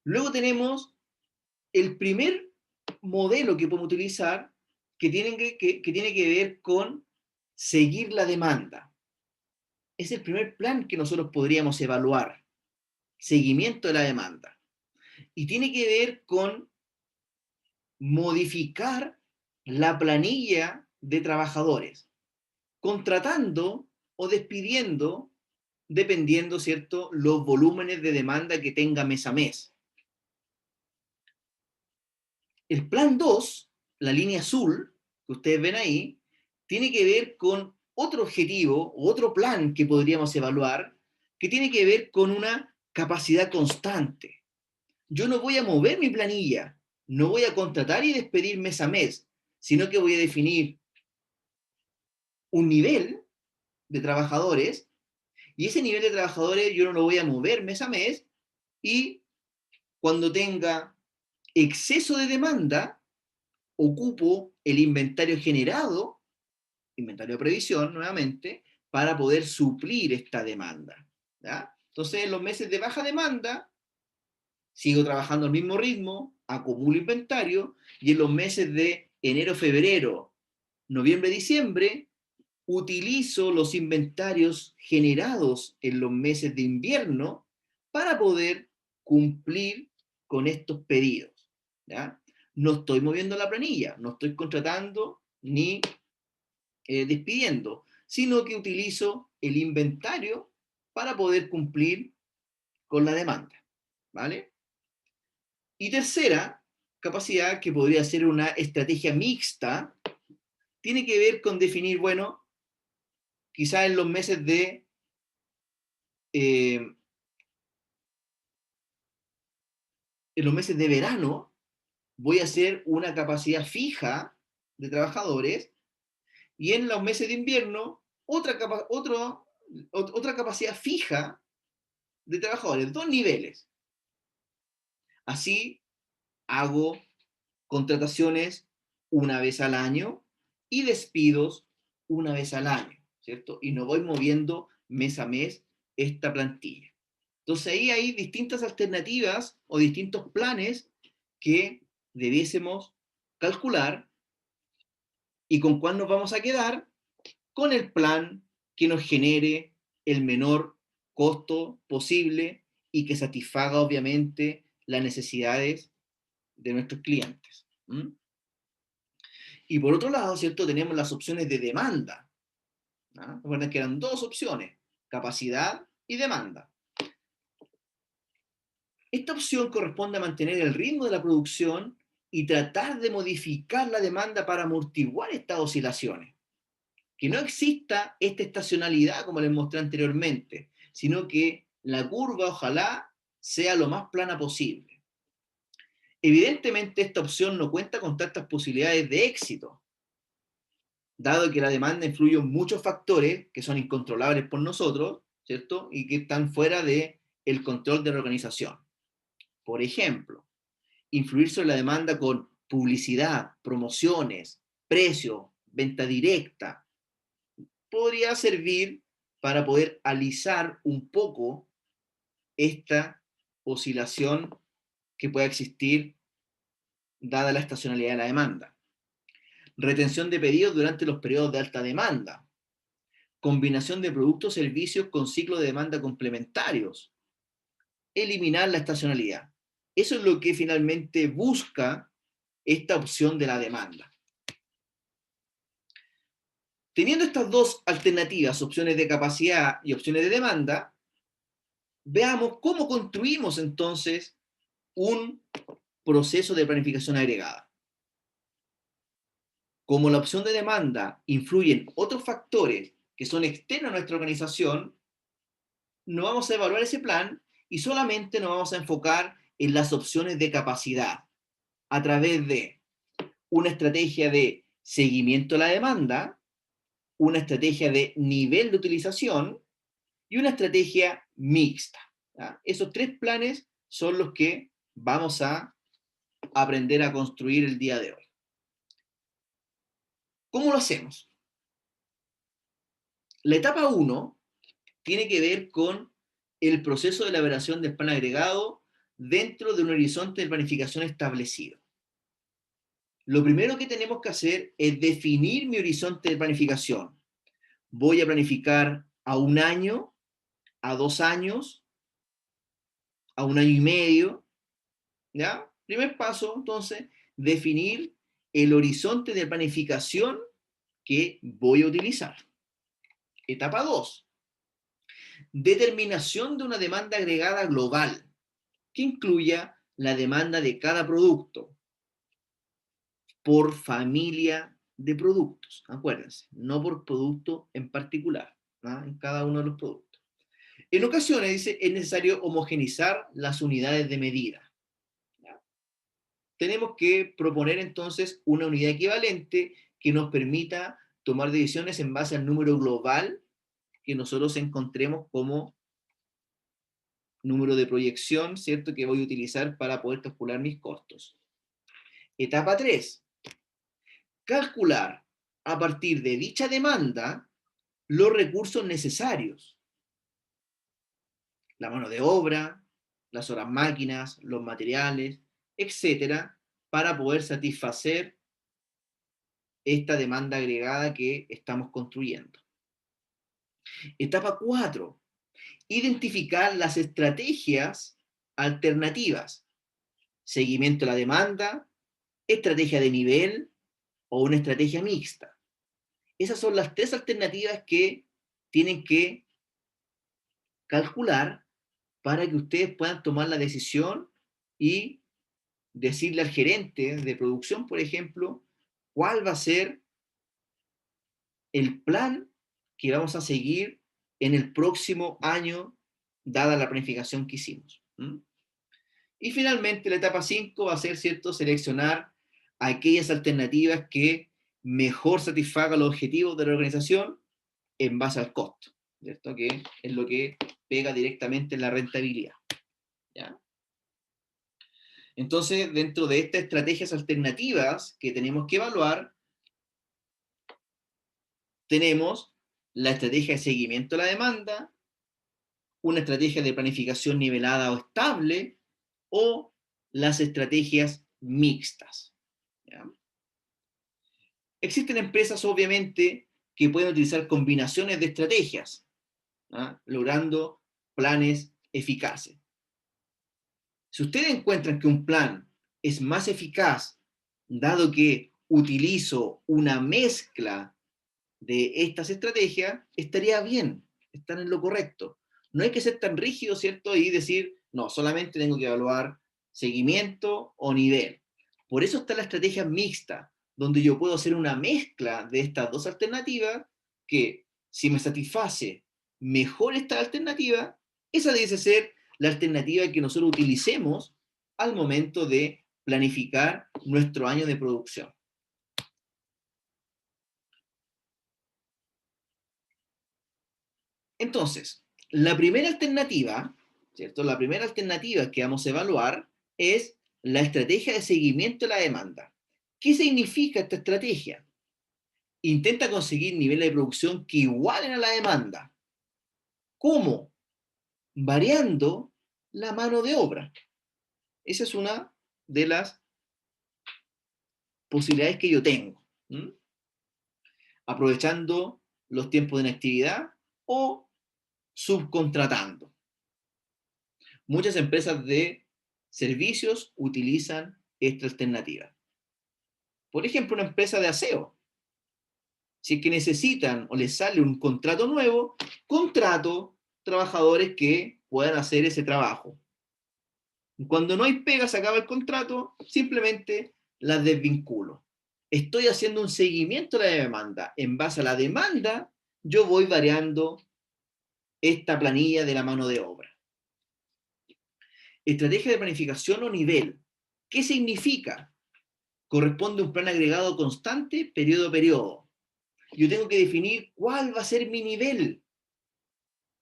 Luego tenemos el primer modelo que podemos utilizar que tiene que ver con seguir la demanda. Es el primer plan que nosotros podríamos evaluar, seguimiento de la demanda. Y tiene que ver con modificar la planilla de trabajadores, contratando o despidiendo, dependiendo, ¿cierto?, los volúmenes de demanda que tenga mes a mes. El plan 2, la línea azul, que ustedes ven ahí, tiene que ver con otro objetivo, otro plan que podríamos evaluar, que tiene que ver con una capacidad constante. Yo no voy a mover mi planilla, no voy a contratar y despedir mes a mes, sino que voy a definir un nivel de trabajadores y ese nivel de trabajadores yo no lo voy a mover mes a mes y cuando tenga exceso de demanda, ocupo el inventario generado, inventario de previsión nuevamente, para poder suplir esta demanda. ¿Ya? Entonces, en los meses de baja demanda, sigo trabajando al mismo ritmo, acumulo inventario, y en los meses de enero, febrero, noviembre, diciembre, utilizo los inventarios generados en los meses de invierno para poder cumplir con estos pedidos. ¿Ya? No estoy moviendo la planilla, no estoy contratando ni despidiendo, sino que utilizo el inventario para poder cumplir con la demanda. ¿Vale? Y tercera capacidad, que podría ser una estrategia mixta, tiene que ver con definir, bueno, quizás en los meses de en los meses de verano voy a hacer una capacidad fija de trabajadores y en los meses de invierno otra capacidad fija de trabajadores, dos niveles. Así hago contrataciones una vez al año y despidos una vez al año, ¿cierto? Y no voy moviendo mes a mes esta plantilla. Entonces ahí hay distintas alternativas o distintos planes que debiésemos calcular y con cuál nos vamos a quedar con el plan que nos genere el menor costo posible y que satisfaga obviamente las necesidades de nuestros clientes. ¿Mm? Y por otro lado, ¿cierto? Tenemos las opciones de demanda. ¿No? Recuerden que eran dos opciones, capacidad y demanda. Esta opción corresponde a mantener el ritmo de la producción y tratar de modificar la demanda para amortiguar estas oscilaciones. Que no exista esta estacionalidad como les mostré anteriormente, sino que la curva ojalá sea lo más plana posible. Evidentemente esta opción no cuenta con tantas posibilidades de éxito, dado que la demanda influye en muchos factores que son incontrolables por nosotros, ¿cierto? Y que están fuera de el control de la organización. Por ejemplo, influir sobre la demanda con publicidad, promociones, precios, venta directa, podría servir para poder alisar un poco esta oscilación que pueda existir dada la estacionalidad de la demanda. Retención de pedidos durante los periodos de alta demanda. Combinación de productos o servicios con ciclos de demanda complementarios. Eliminar la estacionalidad. Eso es lo que finalmente busca esta opción de la demanda. Teniendo estas dos alternativas, opciones de capacidad y opciones de demanda, veamos cómo construimos entonces un proceso de planificación agregada. Como la opción de demanda influye en otros factores que son externos a nuestra organización, no vamos a evaluar ese plan y solamente nos vamos a enfocar en las opciones de capacidad a través de una estrategia de seguimiento a la demanda, una estrategia de nivel de utilización y una estrategia mixta. ¿Ya? Esos tres planes son los que vamos a aprender a construir el día de hoy. ¿Cómo lo hacemos? La etapa 1 tiene que ver con el proceso de elaboración del plan agregado dentro de un horizonte de planificación establecido. Lo primero que tenemos que hacer es definir mi horizonte de planificación. ¿Voy a planificar a 1 año, a 2 años, a 1 año y medio? ¿Ya? Primer paso, entonces, definir el horizonte de planificación que voy a utilizar. Etapa 2. Determinación de una demanda agregada global que incluya la demanda de cada producto por familia de productos. Acuérdense, no por producto en particular, ¿no? En cada uno de los productos. En ocasiones, dice, es necesario homogenizar las unidades de medida. ¿Ya? Tenemos que proponer entonces una unidad equivalente que nos permita tomar decisiones en base al número global que nosotros encontremos como número de proyección, ¿cierto?, que voy a utilizar para poder calcular mis costos. Etapa 3. Calcular a partir de dicha demanda los recursos necesarios. La mano de obra, las horas máquinas, los materiales, etcétera, para poder satisfacer esta demanda agregada que estamos construyendo. Etapa 4. Identificar las estrategias alternativas. Seguimiento a la demanda, estrategia de nivel o una estrategia mixta. Esas son las tres alternativas que tienen que calcular para que ustedes puedan tomar la decisión y decirle al gerente de producción, por ejemplo, cuál va a ser el plan que vamos a seguir en el próximo año, dada la planificación que hicimos. Y finalmente la etapa 5 va a ser, ¿cierto?, seleccionar aquellas alternativas que mejor satisfagan los objetivos de la organización en base al costo, ¿cierto?, que es lo que pega directamente en la rentabilidad. ¿Ya? Entonces, dentro de estas estrategias alternativas que tenemos que evaluar, tenemos la estrategia de seguimiento a la demanda, una estrategia de planificación nivelada o estable, o las estrategias mixtas. ¿Ya? Existen empresas, obviamente, que pueden utilizar combinaciones de estrategias, ¿ah?, logrando planes eficaces. Si ustedes encuentran que un plan es más eficaz, dado que utilizo una mezcla de estas estrategias, estaría bien, están en lo correcto. No hay que ser tan rígido, ¿cierto?, y decir, no, solamente tengo que evaluar seguimiento o nivel. Por eso está la estrategia mixta, donde yo puedo hacer una mezcla de estas dos alternativas, que si me satisface mejor esta alternativa, esa debe ser la alternativa que nosotros utilicemos al momento de planificar nuestro año de producción. Entonces, la primera alternativa, ¿cierto? La primera alternativa que vamos a evaluar es la estrategia de seguimiento de la demanda. ¿Qué significa esta estrategia? intenta conseguir niveles de producción que igualen a la demanda. ¿Cómo? Variando la mano de obra. Esa es una de las posibilidades que yo tengo. ¿Mm? Aprovechando los tiempos de inactividad o subcontratando. Muchas empresas de servicios utilizan esta alternativa. Por ejemplo, una empresa de aseo. Si es que necesitan o les sale un contrato nuevo, contrato trabajadores que puedan hacer ese trabajo. Cuando no hay pega, se acaba el contrato, simplemente las desvinculo. Estoy haciendo un seguimiento de la demanda. En base a la demanda, yo voy variando esta planilla de la mano de obra. Estrategia de planificación o nivel. ¿Qué significa? Corresponde a un plan agregado constante, periodo a periodo. Yo tengo que definir cuál va a ser mi nivel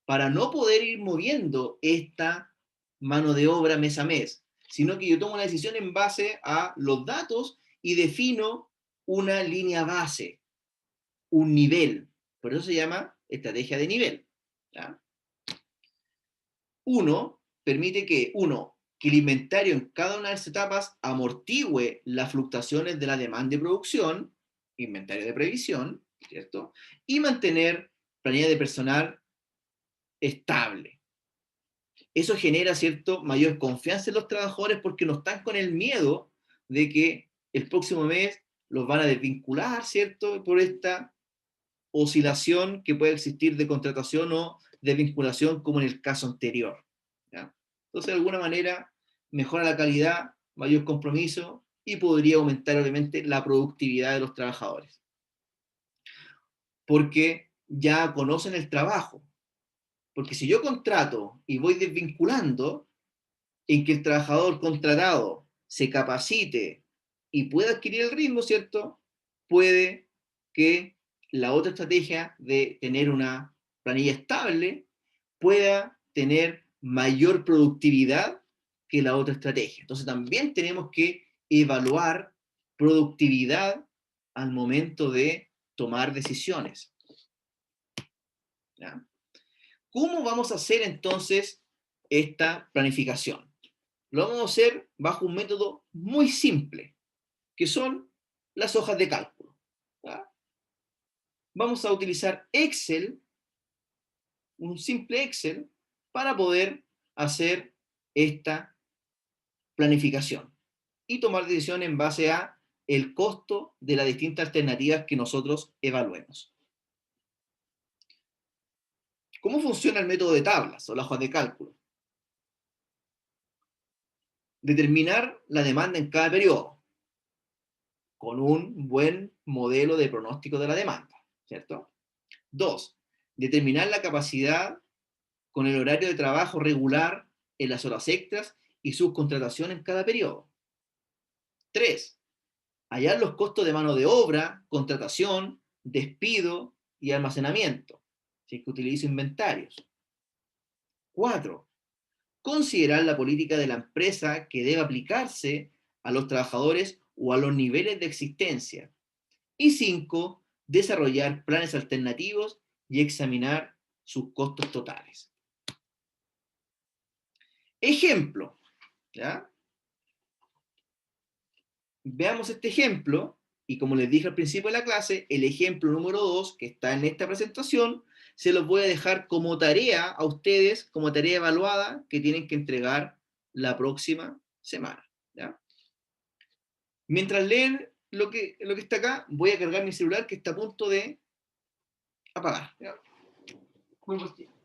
para no poder ir moviendo esta mano de obra mes a mes, sino que yo tomo una decisión en base a los datos y defino una línea base, un nivel. Por eso se llama estrategia de nivel. ¿Ya? Permite que, que el inventario en cada una de las etapas amortigüe las fluctuaciones de la demanda y producción, inventario de previsión, ¿cierto? Y mantener planilla de personal estable. Eso genera, ¿cierto?, mayor confianza en los trabajadores porque no están con el miedo de que el próximo mes los van a desvincular, ¿cierto?, por esta oscilación que puede existir de contratación o desvinculación como en el caso anterior. ¿Ya? Entonces, de alguna manera, mejora la calidad, mayor compromiso y podría aumentar, obviamente, la productividad de los trabajadores. Porque ya conocen el trabajo. Porque si yo contrato y voy desvinculando, en que el trabajador contratado se capacite y pueda adquirir el ritmo, ¿cierto? Puede que la otra estrategia de tener una planilla estable pueda tener mayor productividad que la otra estrategia. Entonces también tenemos que evaluar productividad al momento de tomar decisiones. ¿Ya? ¿Cómo vamos a hacer entonces esta planificación? Lo vamos a hacer bajo un método muy simple, que son las hojas de cálculo. ¿Ya? Vamos a utilizar Excel, un simple Excel, para poder hacer esta planificación y tomar decisiones en base a el costo de las distintas alternativas que nosotros evaluemos. ¿Cómo funciona el método de tablas o las hojas de cálculo? Determinar la demanda en cada periodo con un buen modelo de pronóstico de la demanda, ¿cierto? 2. Determinar la capacidad con el horario de trabajo regular en las horas extras y subcontratación en cada periodo. 3. Hallar los costos de mano de obra, contratación, despido y almacenamiento, si es que utilizo inventarios. 4. Considerar la política de la empresa que debe aplicarse a los trabajadores o a los niveles de existencia. Y 5. Desarrollar planes alternativos y examinar sus costos totales. Ejemplo, ¿ya? Veamos este ejemplo, y como les dije al principio de la clase, el ejemplo número 2, que está en esta presentación, se los voy a dejar como tarea a ustedes, como tarea evaluada, que tienen que entregar la próxima semana, ¿ya? Mientras leen lo que está acá, voy a cargar mi celular que está a punto de apagar, ¿ya? Muy buen.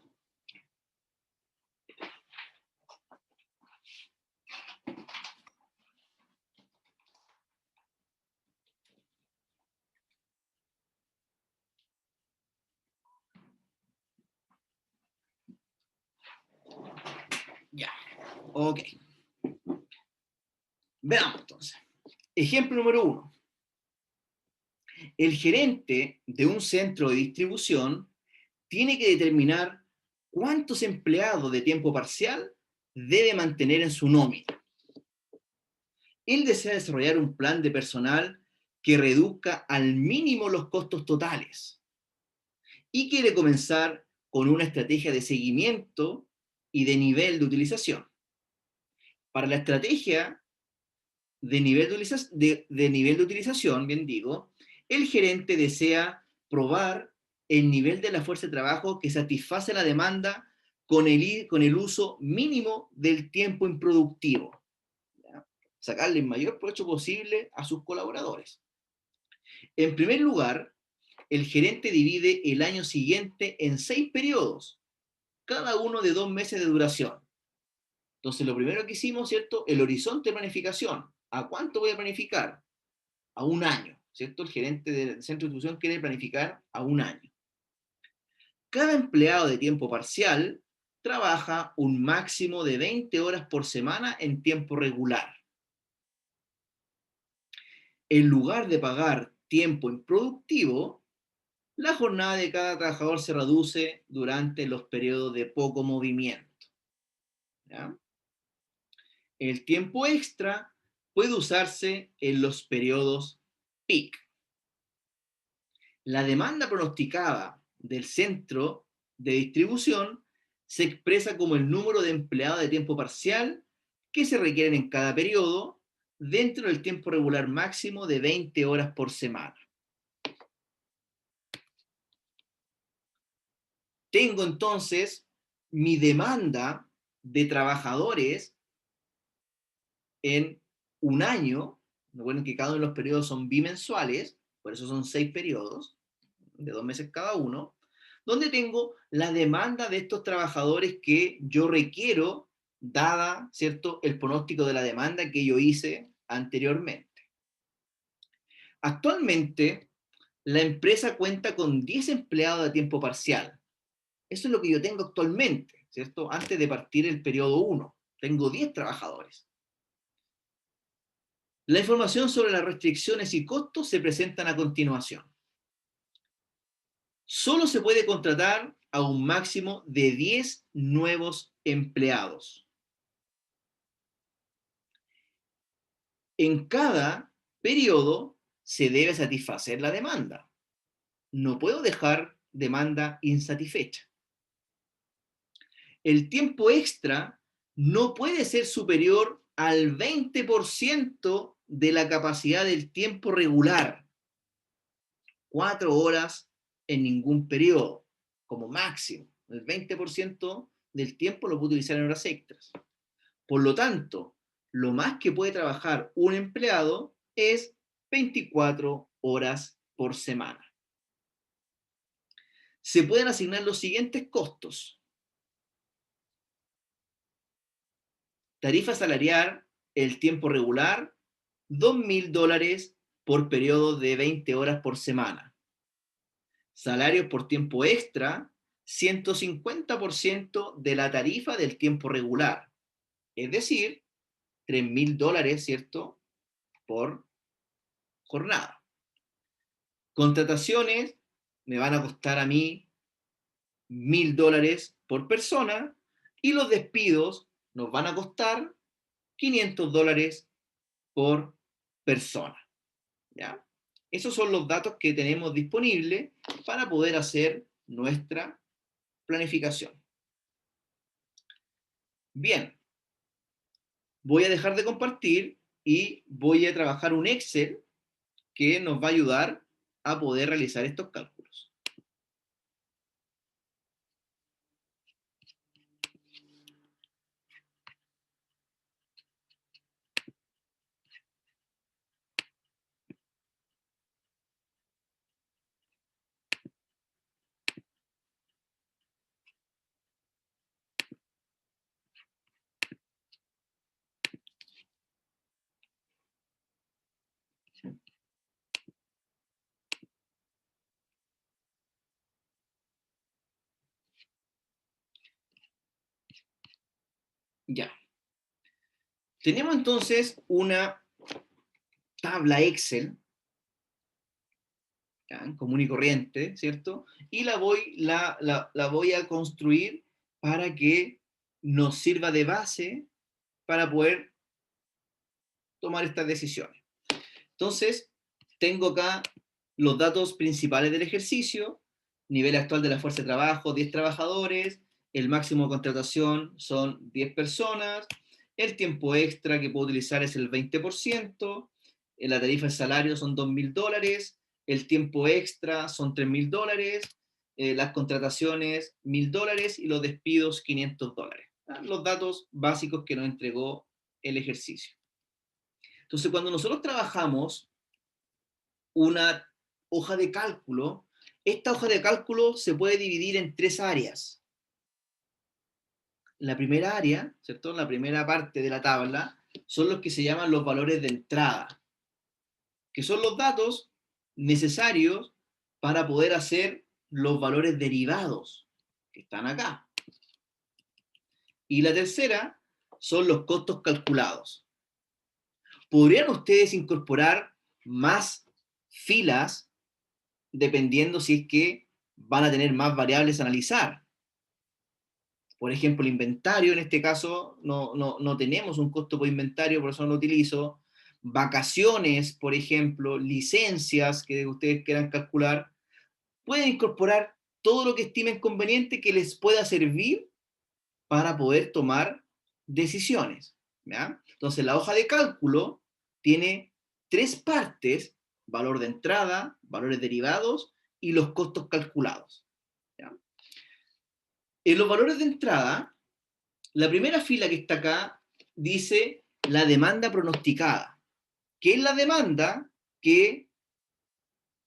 Ya, ok. Veamos entonces. Ejemplo número 1. El gerente de un centro de distribución tiene que determinar cuántos empleados de tiempo parcial debe mantener en su nómina. Él desea desarrollar un plan de personal que reduzca al mínimo los costos totales y quiere comenzar con una estrategia de seguimiento y de nivel de utilización. Para la estrategia de nivel de utilización, bien digo, el gerente desea probar el nivel de la fuerza de trabajo que satisface la demanda con el uso mínimo del tiempo improductivo. ¿Ya? Sacarle el mayor provecho posible a sus colaboradores. En primer lugar, el gerente divide el año siguiente en 6 periodos, cada uno de 2 meses de duración. Entonces, lo primero que hicimos, ¿cierto? El horizonte de planificación. ¿A cuánto voy a planificar? A un año, ¿cierto? El gerente del centro de distribución quiere planificar a un año. Cada empleado de tiempo parcial trabaja un máximo de 20 horas por semana en tiempo regular. En lugar de pagar tiempo improductivo, la jornada de cada trabajador se reduce durante los periodos de poco movimiento. ¿Ya? El tiempo extra puede usarse en los periodos peak. La demanda pronosticada del centro de distribución se expresa como el número de empleados de tiempo parcial que se requieren en cada periodo dentro del tiempo regular máximo de 20 horas por semana. Tengo entonces mi demanda de trabajadores en un año. Recuerden que cada uno de los periodos son bimensuales, por eso son 6 periodos, de 2 meses cada uno, donde tengo la demanda de estos trabajadores que yo requiero, dada, ¿cierto?, el pronóstico de la demanda que yo hice anteriormente. Actualmente, la empresa cuenta con 10 empleados de tiempo parcial. Eso es lo que yo tengo actualmente, ¿cierto? Antes de partir el periodo 1, tengo 10 trabajadores. La información sobre las restricciones y costos se presentan a continuación. Solo se puede contratar a un máximo de 10 nuevos empleados. En cada periodo se debe satisfacer la demanda. No puedo dejar demanda insatisfecha. El tiempo extra no puede ser superior al 20% de la capacidad del tiempo regular. 4 horas en ningún periodo, como máximo. El 20% del tiempo lo puedo utilizar en horas extras. Por lo tanto, lo más que puede trabajar un empleado es 24 horas por semana. Se pueden asignar los siguientes costos. Tarifa salarial, el tiempo regular, $2.000 por periodo de 20 horas por semana. Salarios por tiempo extra, 150% de la tarifa del tiempo regular. Es decir, $3.000, ¿cierto?, por jornada. Contrataciones me van a costar a mí $1.000 por persona y los despidos nos van a costar $500 por persona. ¿Ya? Esos son los datos que tenemos disponibles para poder hacer nuestra planificación. Bien, voy a dejar de compartir y voy a trabajar un Excel que nos va a ayudar a poder realizar estos cálculos. Ya. Tenemos entonces una tabla Excel, ¿ya?, común y corriente, ¿cierto? Y la voy a construir para que nos sirva de base para poder tomar estas decisiones. Entonces, tengo acá los datos principales del ejercicio, nivel actual de la fuerza de trabajo, 10 trabajadores, el máximo de contratación son 10 personas, el tiempo extra que puedo utilizar es el 20%, la tarifa de salario son $2.000, el tiempo extra son $3.000, las contrataciones $1.000 y los despidos $500. Los datos básicos que nos entregó el ejercicio. Entonces, cuando nosotros trabajamos una hoja de cálculo, esta hoja de cálculo se puede dividir en 3 áreas. La primera área, ¿cierto? La primera parte de la tabla son los que se llaman los valores de entrada, que son los datos necesarios para poder hacer los valores derivados, que están acá. Y la tercera son los costos calculados. ¿Podrían ustedes incorporar más filas dependiendo si es que van a tener más variables a analizar? Por ejemplo, el inventario, en este caso, no tenemos un costo por inventario, por eso no lo utilizo. Vacaciones, por ejemplo, licencias que ustedes quieran calcular, pueden incorporar todo lo que estimen conveniente que les pueda servir para poder tomar decisiones, ¿ya? Entonces, la hoja de cálculo tiene 3 partes: valor de entrada, valores derivados y los costos calculados, ¿ya? En los valores de entrada, la primera fila que está acá dice la demanda pronosticada, que es la demanda que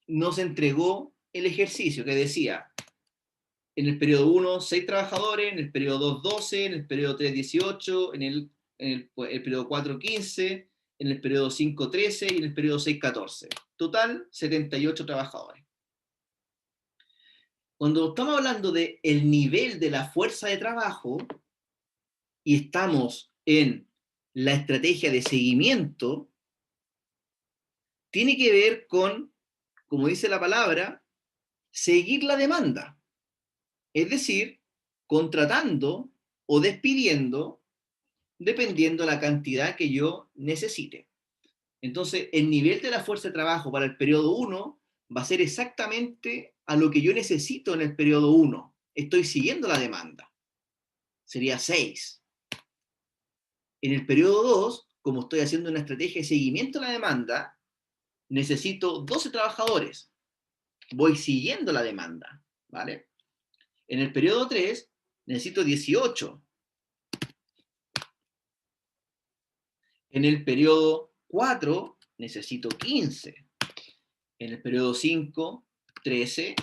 nos entregó el ejercicio, que decía, en el periodo 1, 6 trabajadores, en el periodo 2, 12, en el periodo 3, 18, el periodo 4, 15, en el periodo 5, 13 y en el periodo 6, 14. Total, 78 trabajadores. Cuando estamos hablando del nivel de la fuerza de trabajo y estamos en la estrategia de seguimiento, tiene que ver con, como dice la palabra, seguir la demanda. Es decir, contratando o despidiendo dependiendo la cantidad que yo necesite. Entonces, el nivel de la fuerza de trabajo para el periodo 1 va a ser exactamente a lo que yo necesito en el periodo 1. Estoy siguiendo la demanda. Sería 6. En el periodo 2, como estoy haciendo una estrategia de seguimiento de la demanda, necesito 12 trabajadores. Voy siguiendo la demanda, ¿vale? En el periodo 3, necesito 18. En el periodo 4, necesito 15. En el periodo 5, 13.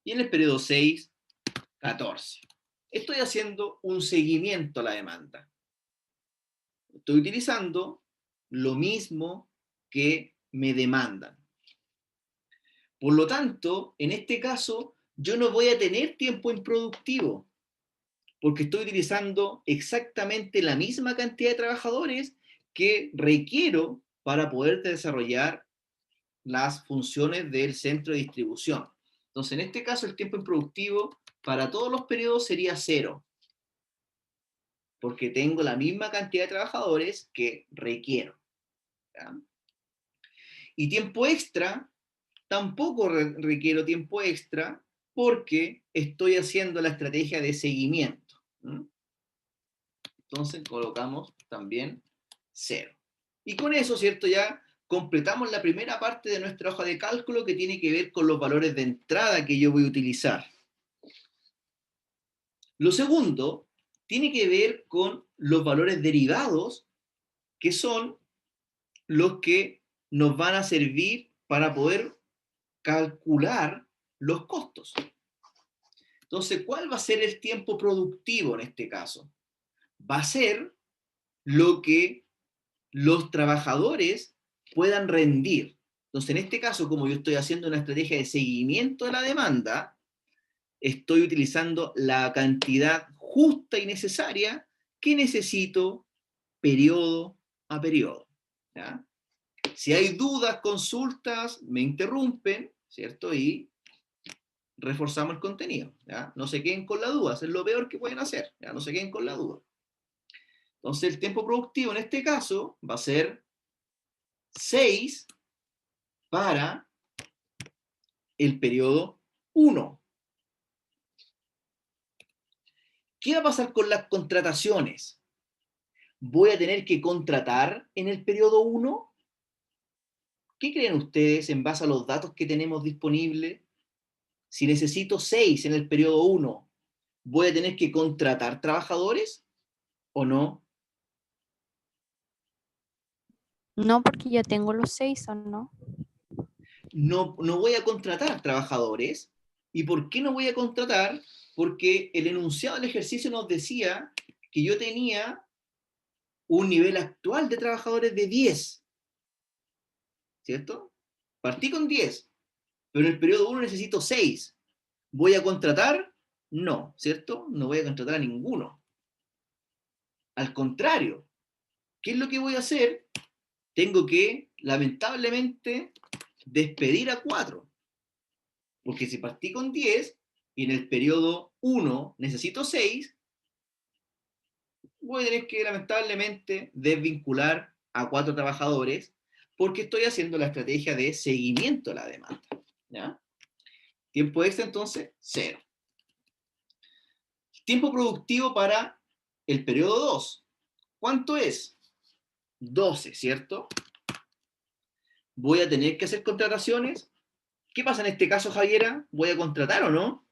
Y en el periodo 6, 14. Estoy haciendo un seguimiento a la demanda. Estoy utilizando lo mismo que me demandan. Por lo tanto, en este caso, yo no voy a tener tiempo improductivo, porque estoy utilizando exactamente la misma cantidad de trabajadores que requiero para poder desarrollar las funciones del centro de distribución. Entonces, en este caso, el tiempo improductivo para todos los periodos sería 0, porque tengo la misma cantidad de trabajadores que requiero, ¿ya? Y tiempo extra, tampoco requiero tiempo extra porque estoy haciendo la estrategia de seguimiento. Entonces colocamos también 0. Y con eso, ¿cierto? Ya completamos la primera parte de nuestra hoja de cálculo que tiene que ver con los valores de entrada que yo voy a utilizar. Lo segundo tiene que ver con los valores derivados, que son los que nos van a servir para poder calcular los costos. Entonces, ¿cuál va a ser el tiempo productivo en este caso? Va a ser lo que los trabajadores puedan rendir. Entonces, en este caso, como yo estoy haciendo una estrategia de seguimiento de la demanda, estoy utilizando la cantidad justa y necesaria que necesito periodo a periodo, ¿ya? Si hay dudas, consultas, me interrumpen, ¿cierto? Y reforzamos el contenido, ¿ya? No se queden con la duda, es lo peor que pueden hacer, ¿ya? No se queden con la duda. Entonces, el tiempo productivo en este caso va a ser 6 para el periodo 1. ¿Qué va a pasar con las contrataciones? ¿Voy a tener que contratar en el periodo 1? ¿Qué creen ustedes en base a los datos que tenemos disponibles? Si necesito 6 en el periodo 1, ¿voy a tener que contratar trabajadores o no? No, porque ya tengo los 6, ¿o no? No voy a contratar trabajadores. ¿Y por qué no voy a contratar? Porque el enunciado del ejercicio nos decía que yo tenía un nivel actual de trabajadores de 10, ¿cierto? Partí con 10, pero en el periodo 1 necesito 6. ¿Voy a contratar? No, ¿cierto? No voy a contratar a ninguno. Al contrario, ¿qué es lo que voy a hacer? Tengo que, lamentablemente, despedir a 4. Porque si partí con 10 y en el periodo 1 necesito 6, voy a tener que, lamentablemente, desvincular a 4 trabajadores porque estoy haciendo la estrategia de seguimiento a la demanda. ¿Ya? Tiempo extra, entonces, 0. Tiempo productivo para el periodo 2. ¿Cuánto es? 12, ¿cierto? ¿Voy a tener que hacer contrataciones? ¿Qué pasa en este caso, Javiera? ¿Voy a contratar o no?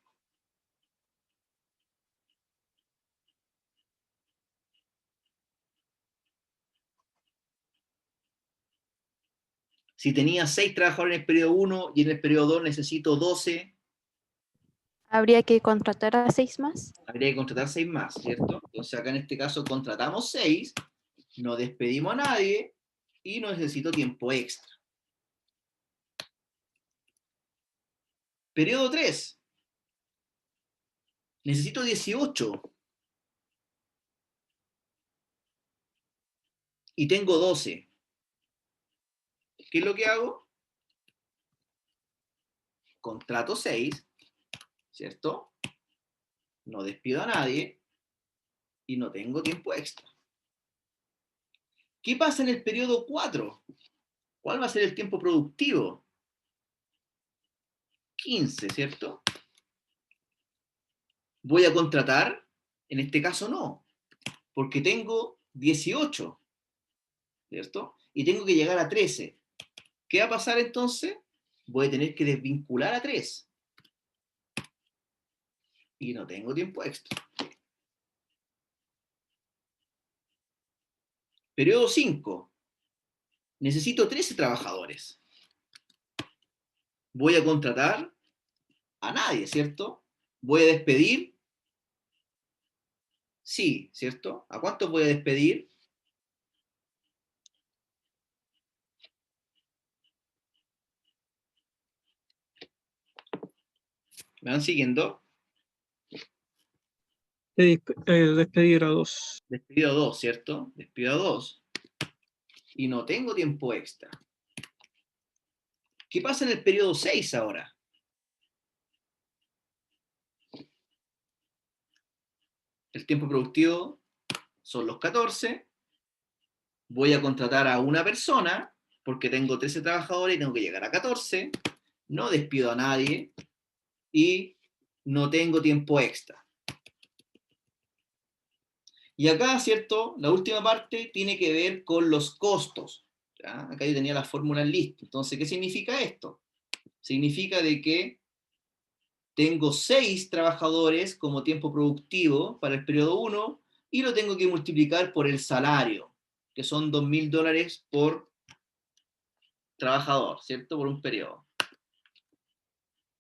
Si tenía 6 trabajadores en el periodo 1 y en el periodo 2 necesito 12, Habría que contratar a 6 más. habría que contratar 6 más, ¿cierto? Entonces acá en este caso contratamos 6, no despedimos a nadie y no necesito tiempo extra. Periodo 3. Necesito 18. Y tengo 12. ¿Qué es lo que hago? Contrato 6, ¿cierto? No despido a nadie y no tengo tiempo extra. ¿Qué pasa en el periodo 4? ¿Cuál va a ser el tiempo productivo? 15, ¿cierto? ¿Voy a contratar? En este caso no, porque tengo 18, ¿cierto? Y tengo que llegar a 13. ¿Qué va a pasar entonces? Voy a tener que desvincular a 3. Y no tengo tiempo extra. Periodo 5. Necesito 13 trabajadores. ¿Voy a contratar? A nadie, ¿cierto? ¿Voy a despedir? Sí, ¿cierto? ¿A cuántos voy a despedir? ¿Me van siguiendo? Despedir a 2. Despido a 2, ¿cierto? Despido a 2. Y no tengo tiempo extra. ¿Qué pasa en el periodo 6 ahora? El tiempo productivo son los 14. Voy a contratar a una persona porque tengo 13 trabajadores y tengo que llegar a 14. No despido a nadie y no tengo tiempo extra. Y acá, ¿cierto? La última parte tiene que ver con los costos. ¿Ya? Acá yo tenía la fórmula lista. Entonces, ¿qué significa esto? Significa de que tengo 6 trabajadores como tiempo productivo para el periodo 1 y lo tengo que multiplicar por el salario, que son $2.000 por trabajador, ¿cierto? Por un periodo.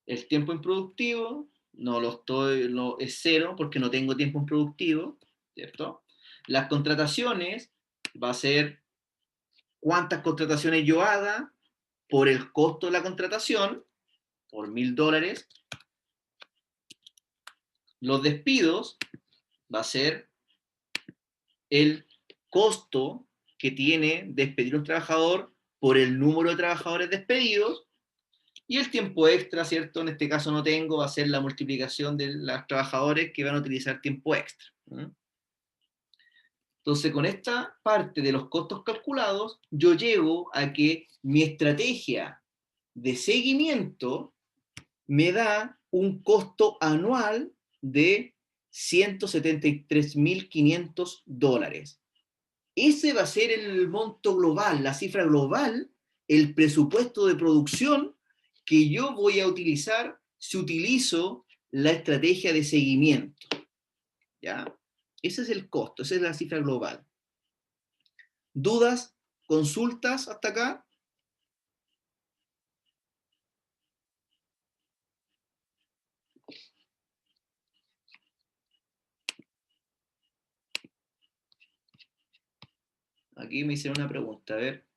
El tiempo improductivo es 0 porque no tengo tiempo improductivo, ¿cierto? Las contrataciones va a ser cuántas contrataciones yo haga por el costo de la contratación, por $1.000. Los despidos va a ser el costo que tiene despedir a un trabajador por el número de trabajadores despedidos, y el tiempo extra, ¿cierto? En este caso no tengo, va a ser la multiplicación de los trabajadores que van a utilizar tiempo extra. Entonces, con esta parte de los costos calculados, yo llego a que mi estrategia de seguimiento me da un costo anual de $173.500. Ese va a ser el monto global, la cifra global, el presupuesto de producción que yo voy a utilizar si utilizo la estrategia de seguimiento. ¿Ya? Ese es el costo, esa es la cifra global. ¿Dudas? ¿Consultas hasta acá? Aquí me hicieron una pregunta, a ver.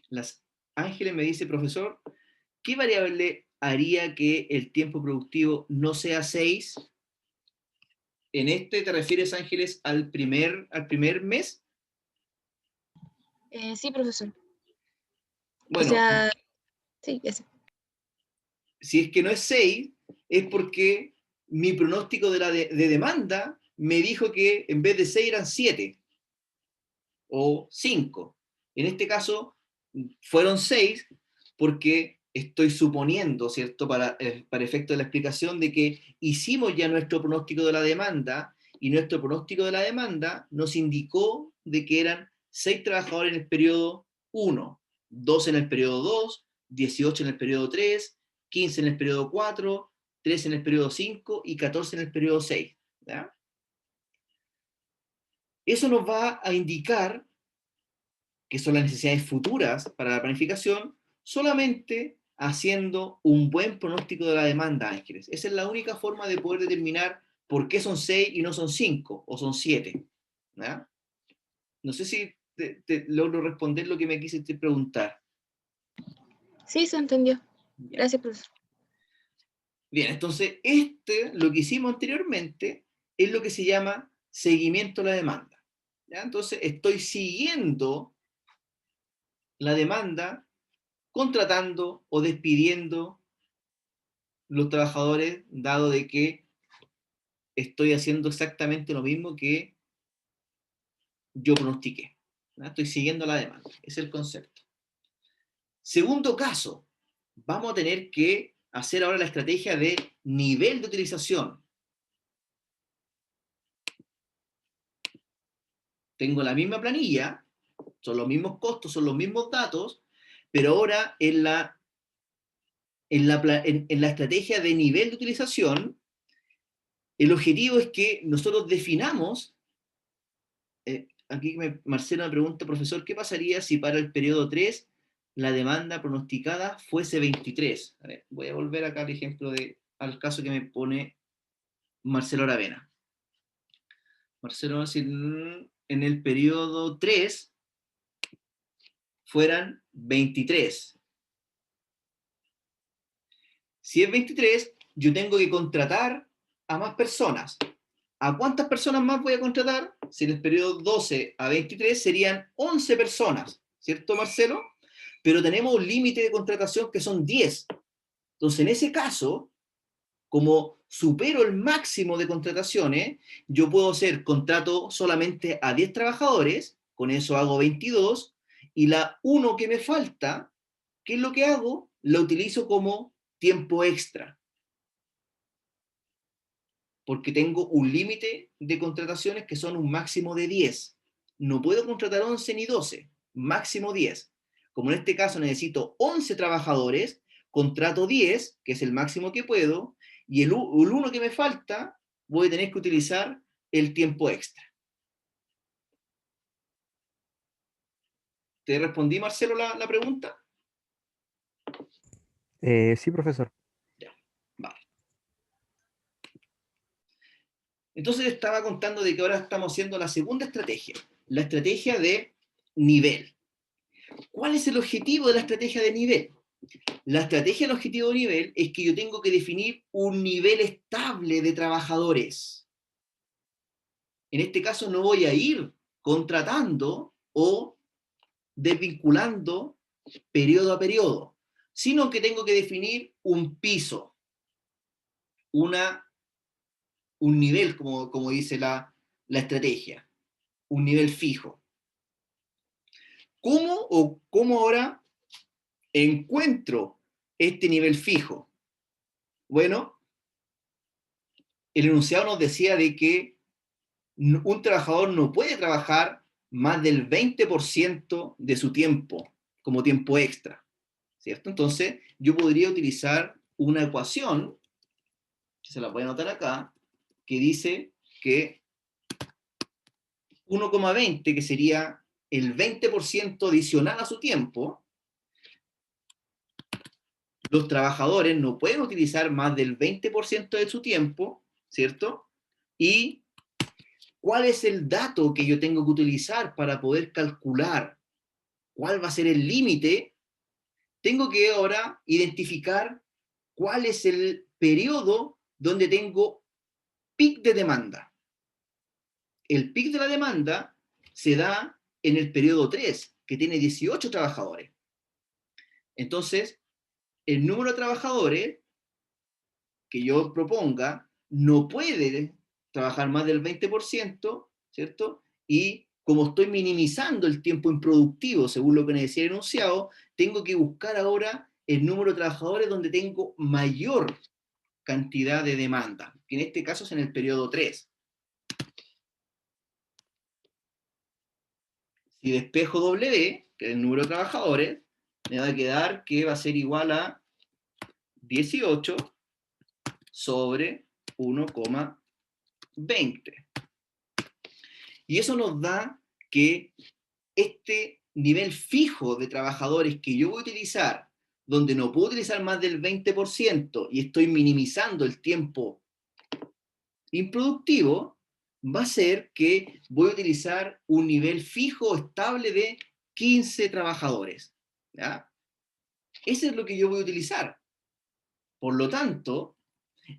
Las Ángeles me dice, profesor, ¿qué variable haría que el tiempo productivo no sea 6? ¿En este te refieres, Ángeles, al primer mes? Sí, profesor. O Bueno, sea, sí, ese. si es que no es 6, es porque mi pronóstico de demanda me dijo que en vez de 6 eran 7 o 5. En este caso, fueron 6 porque estoy suponiendo, ¿cierto? Para efecto de la explicación de que hicimos ya nuestro pronóstico de la demanda y nuestro pronóstico de la demanda nos indicó de que eran 6 trabajadores en el periodo 1, 2 en el periodo 2, 18 en el periodo 3, 15 en el periodo 4, 13 en el periodo 5 y 14 en el periodo 6. ¿Ya? Eso nos va a indicar que son las necesidades futuras para la planificación, solamente haciendo un buen pronóstico de la demanda, Ángeles. Esa es la única forma de poder determinar por qué son 6 y no son 5 o son 7. ¿Ya? No sé si te logro responder lo que me quisiste preguntar. Sí, se entendió. ¿Ya? Gracias, profesor. Bien, entonces lo que hicimos anteriormente es lo que se llama seguimiento a la demanda. ¿Ya? Entonces estoy siguiendo la demanda contratando o despidiendo los trabajadores, dado de que estoy haciendo exactamente lo mismo que yo pronostiqué. ¿No? Estoy siguiendo la demanda. Ese es el concepto. Segundo caso, vamos a tener que hacer ahora la estrategia de nivel de utilización. Tengo la misma planilla, son los mismos costos, son los mismos datos, pero ahora en la estrategia de nivel de utilización, el objetivo es que nosotros definamos, aquí Marcelo me pregunta, profesor, ¿qué pasaría si para el periodo 3 la demanda pronosticada fuese 23? A ver, voy a volver acá al ejemplo al caso que me pone Marcelo Aravena. Marcelo, si en el periodo 3 fueran 23. Si es 23, yo tengo que contratar a más personas. ¿A cuántas personas más voy a contratar? Si en el periodo 12 a 23 serían 11 personas, ¿cierto, Marcelo? Pero tenemos un límite de contratación que son 10. Entonces, en ese caso, como supero el máximo de contrataciones, yo puedo hacer contrato solamente a 10 trabajadores, con eso hago 22, y la 1 que me falta, ¿qué es lo que hago? La utilizo como tiempo extra. Porque tengo un límite de contrataciones que son un máximo de 10. No puedo contratar 11 ni 12, máximo 10. Como en este caso necesito 11 trabajadores, contrato 10, que es el máximo que puedo, y el 1 que me falta, voy a tener que utilizar el tiempo extra. ¿Te respondí, Marcelo, la pregunta? Sí, profesor. Ya, vale. Entonces estaba contando de que ahora estamos haciendo la segunda estrategia, la estrategia de nivel. ¿Cuál es el objetivo de la estrategia de nivel? La estrategia del objetivo de nivel es que yo tengo que definir un nivel estable de trabajadores. En este caso no voy a ir contratando o desvinculando periodo a periodo, sino que tengo que definir un piso, un nivel, como dice la estrategia, un nivel fijo. ¿Cómo ahora encuentro este nivel fijo. Bueno, el enunciado nos decía de que un trabajador no puede trabajar más del 20% de su tiempo como tiempo extra, ¿cierto? Entonces, yo podría utilizar una ecuación, que se la voy a anotar acá, que dice que 1,20, que sería el 20% adicional a su tiempo, los trabajadores no pueden utilizar más del 20% de su tiempo, ¿cierto? Y ¿cuál es el dato que yo tengo que utilizar para poder calcular cuál va a ser el límite? Tengo que ahora identificar cuál es el periodo donde tengo pic de demanda. El pic de la demanda se da en el periodo 3, que tiene 18 trabajadores. Entonces, el número de trabajadores que yo proponga no puede trabajar más del 20%, ¿cierto? Y como estoy minimizando el tiempo improductivo, según lo que me decía el enunciado, tengo que buscar ahora el número de trabajadores donde tengo mayor cantidad de demanda, que en este caso es en el periodo 3. Si despejo W, que es el número de trabajadores, me va a quedar que va a ser igual a 18 sobre 1,20. Y eso nos da que este nivel fijo de trabajadores que yo voy a utilizar, donde no puedo utilizar más del 20% y estoy minimizando el tiempo improductivo, va a ser que voy a utilizar un nivel fijo estable de 15 trabajadores. ¿Ya? Ese es lo que yo voy a utilizar. Por lo tanto,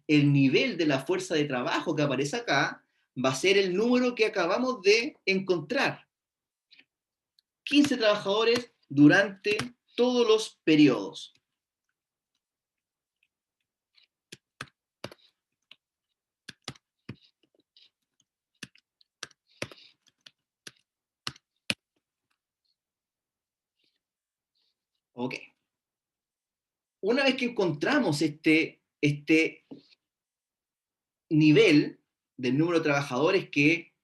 el nivel de la fuerza de trabajo que aparece acá va a ser el número que acabamos de encontrar. 15 trabajadores durante todos los periodos. Ok. Una vez que encontramos este nivel del número de trabajadores que,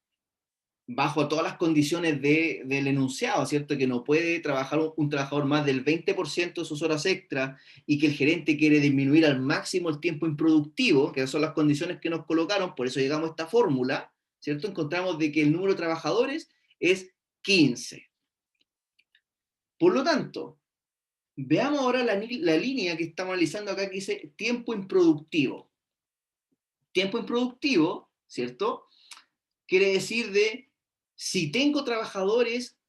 bajo todas las condiciones del enunciado, ¿cierto? Que no puede trabajar un trabajador más del 20% de sus horas extras y que el gerente quiere disminuir al máximo el tiempo improductivo, que son las condiciones que nos colocaron, por eso llegamos a esta fórmula, ¿cierto? Encontramos de que el número de trabajadores es 15. Por lo tanto, veamos ahora la línea que estamos analizando acá que dice tiempo improductivo. Tiempo improductivo, ¿cierto? Quiere decir de si tengo trabajadores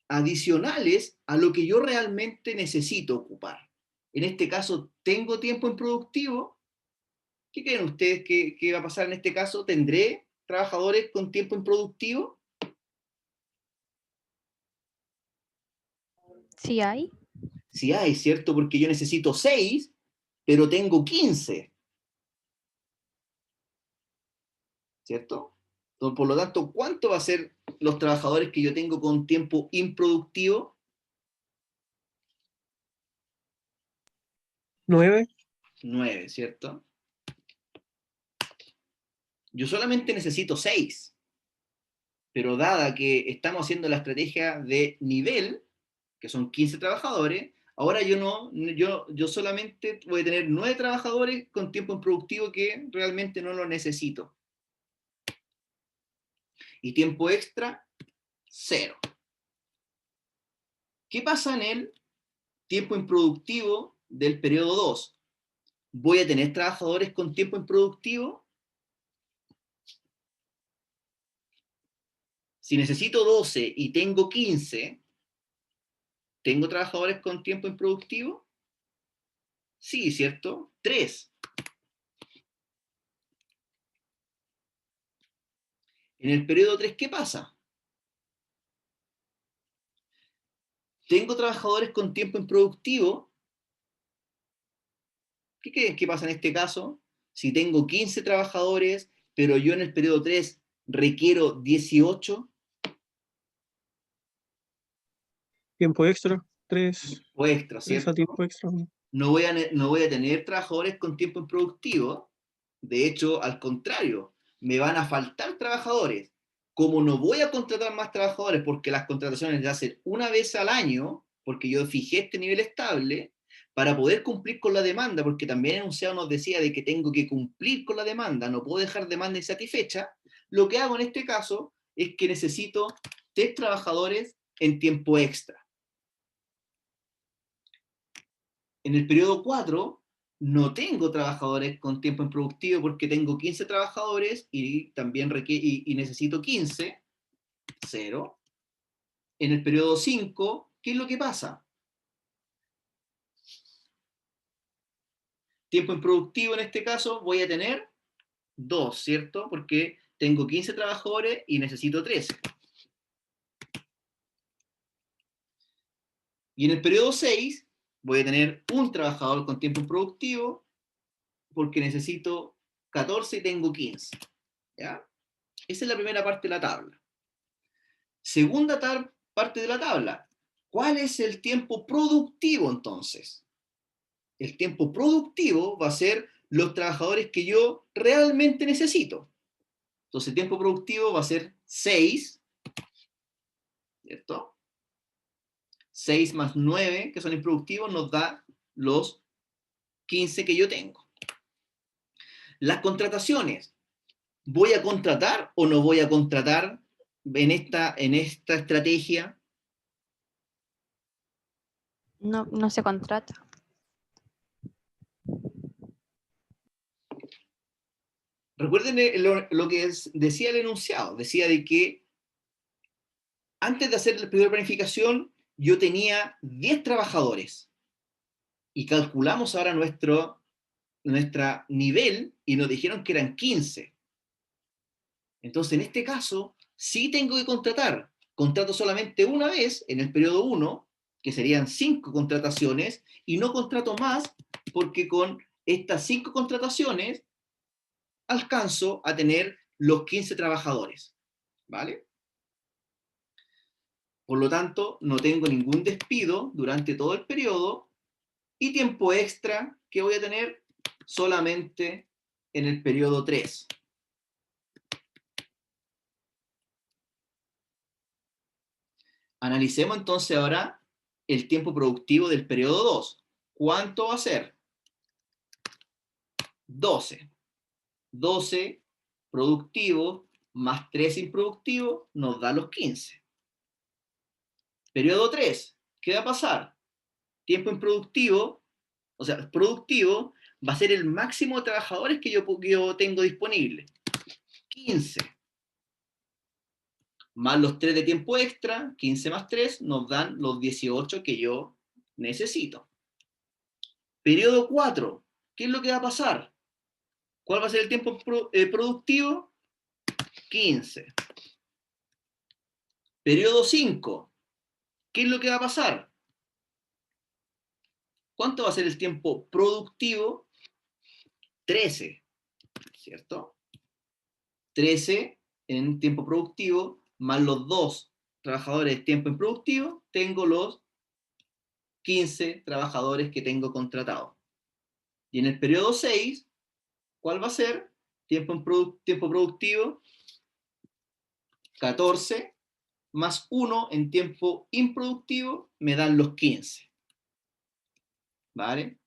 adicionales a lo que yo realmente necesito ocupar. En este caso, ¿tengo tiempo improductivo? ¿Qué creen ustedes que va a pasar en este caso? ¿Tendré trabajadores con tiempo improductivo? Sí hay. Sí hay, ¿cierto? Porque yo necesito 6, pero tengo 15. ¿Cierto? Entonces, por lo tanto, ¿cuánto va a ser los trabajadores que yo tengo con tiempo improductivo? 9. 9, ¿cierto? Yo solamente necesito 6, pero dada que estamos haciendo la estrategia de nivel, que son 15 trabajadores, ahora yo solamente voy a tener 9 trabajadores con tiempo improductivo que realmente no lo necesito. Y tiempo extra, 0. ¿Qué pasa en el tiempo improductivo del periodo 2? ¿Voy a tener trabajadores con tiempo improductivo? Si necesito 12 y tengo 15, ¿tengo trabajadores con tiempo improductivo? Sí, ¿cierto? 3. En el periodo 3, ¿qué pasa? ¿Tengo trabajadores con tiempo improductivo? ¿Qué pasa en este caso? Si tengo 15 trabajadores, pero yo en el periodo 3 requiero 18. Tiempo extra. 3 O extra, a ¿cierto? tiempo extra. No voy a tener trabajadores con tiempo improductivo. De hecho, al contrario, me van a faltar trabajadores. Como no voy a contratar más trabajadores porque las contrataciones se hacen una vez al año, porque yo fijé este nivel estable, para poder cumplir con la demanda, porque también el enunciado nos decía de que tengo que cumplir con la demanda, no puedo dejar demanda insatisfecha, lo que hago en este caso es que necesito 3 trabajadores en tiempo extra. En el periodo 4 no tengo trabajadores con tiempo improductivo porque tengo 15 trabajadores y también y necesito 15, 0. En el periodo 5, ¿qué es lo que pasa? Tiempo improductivo en este caso voy a tener 2, ¿cierto? Porque tengo 15 trabajadores y necesito 13. Y en el periodo 6 voy a tener un trabajador con tiempo improductivo porque necesito 14 y tengo 15. ¿Ya? Esa es la primera parte de la tabla. Segunda parte de la tabla. ¿Cuál es el tiempo productivo entonces? El tiempo productivo va a ser los trabajadores que yo realmente necesito. Entonces el tiempo productivo va a ser 6, ¿cierto? 6 más 9, que son improductivos, nos da los 15 que yo tengo. Las contrataciones. ¿Voy a contratar o no voy a contratar en esta estrategia? No, no se contrata. Recuerden lo que decía el enunciado. Decía de que antes de hacer el periodo de planificación, yo tenía 10 trabajadores. Y calculamos ahora nuestro nivel y nos dijeron que eran 15. Entonces, en este caso, sí tengo que contratar. Contrato solamente una vez en el periodo 1, que serían 5 contrataciones, y no contrato más porque con estas 5 contrataciones alcanzo a tener los 15 trabajadores. ¿Vale? Por lo tanto, no tengo ningún despido durante todo el periodo y tiempo extra que voy a tener solamente en el periodo 3. Analicemos entonces ahora el tiempo productivo del periodo 2. ¿Cuánto va a ser? 12. 12 productivo más 3 improductivo nos da los 15. Periodo 3. ¿Qué va a pasar? Tiempo improductivo, o sea, productivo, va a ser el máximo de trabajadores que yo tengo disponible. 15. Más los 3 de tiempo extra, 15 más 3, nos dan los 18 que yo necesito. Periodo 4, ¿qué es lo que va a pasar? ¿Cuál va a ser el tiempo productivo? 15. Periodo 5, ¿qué es lo que va a pasar? ¿Cuánto va a ser el tiempo productivo? 13, ¿cierto? 13 en tiempo productivo, más los 2 trabajadores de tiempo improductivo, tengo los 15 trabajadores que tengo contratados. Y en el periodo 6, ¿cuál va a ser? Tiempo productivo, 14, más 1 en tiempo improductivo, me dan los 15. ¿Vale?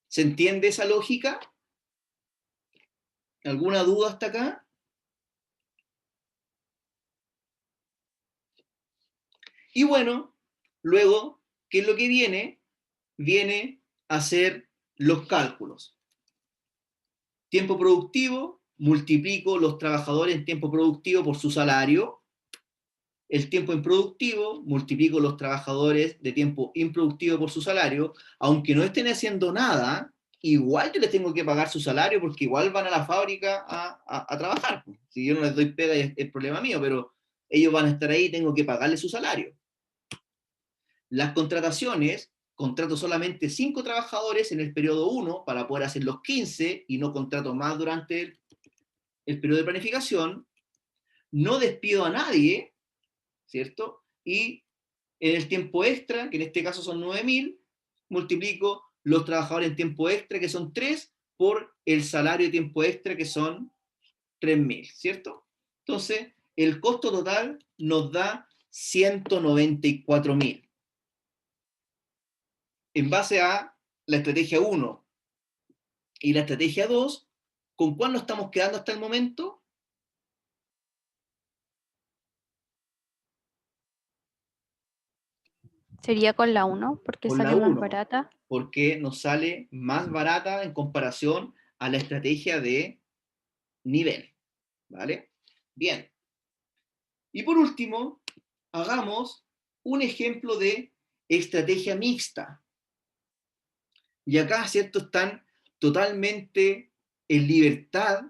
¿Se entiende esa lógica? ¿Alguna duda hasta acá? Y bueno, luego, ¿qué es lo que viene? Viene a hacer los cálculos. Tiempo productivo, multiplico los trabajadores en tiempo productivo por su salario. El tiempo improductivo, multiplico los trabajadores de tiempo improductivo por su salario. Aunque no estén haciendo nada, igual yo les tengo que pagar su salario porque igual van a la fábrica a trabajar. Si yo no les doy pega es problema mío, pero ellos van a estar ahí y tengo que pagarles su salario. Las contrataciones, contrato solamente 5 trabajadores en el periodo 1 para poder hacer los 15 y no contrato más durante el periodo de planificación. No despido a nadie, ¿cierto? Y En el tiempo extra, que en este caso son 9.000, multiplico los trabajadores en tiempo extra, que son 3, por el salario de tiempo extra, que son 3.000, ¿cierto? Entonces, el costo total nos da 194.000. En base a la estrategia 1 y la estrategia 2, ¿con cuál nos estamos quedando hasta el momento? Sería con la 1 porque Con la sale más 1, barata. porque nos sale más barata en comparación a la estrategia de nivel, ¿vale? Bien. Y por último, hagamos un ejemplo de estrategia mixta. Y acá, ¿cierto?, están totalmente en libertad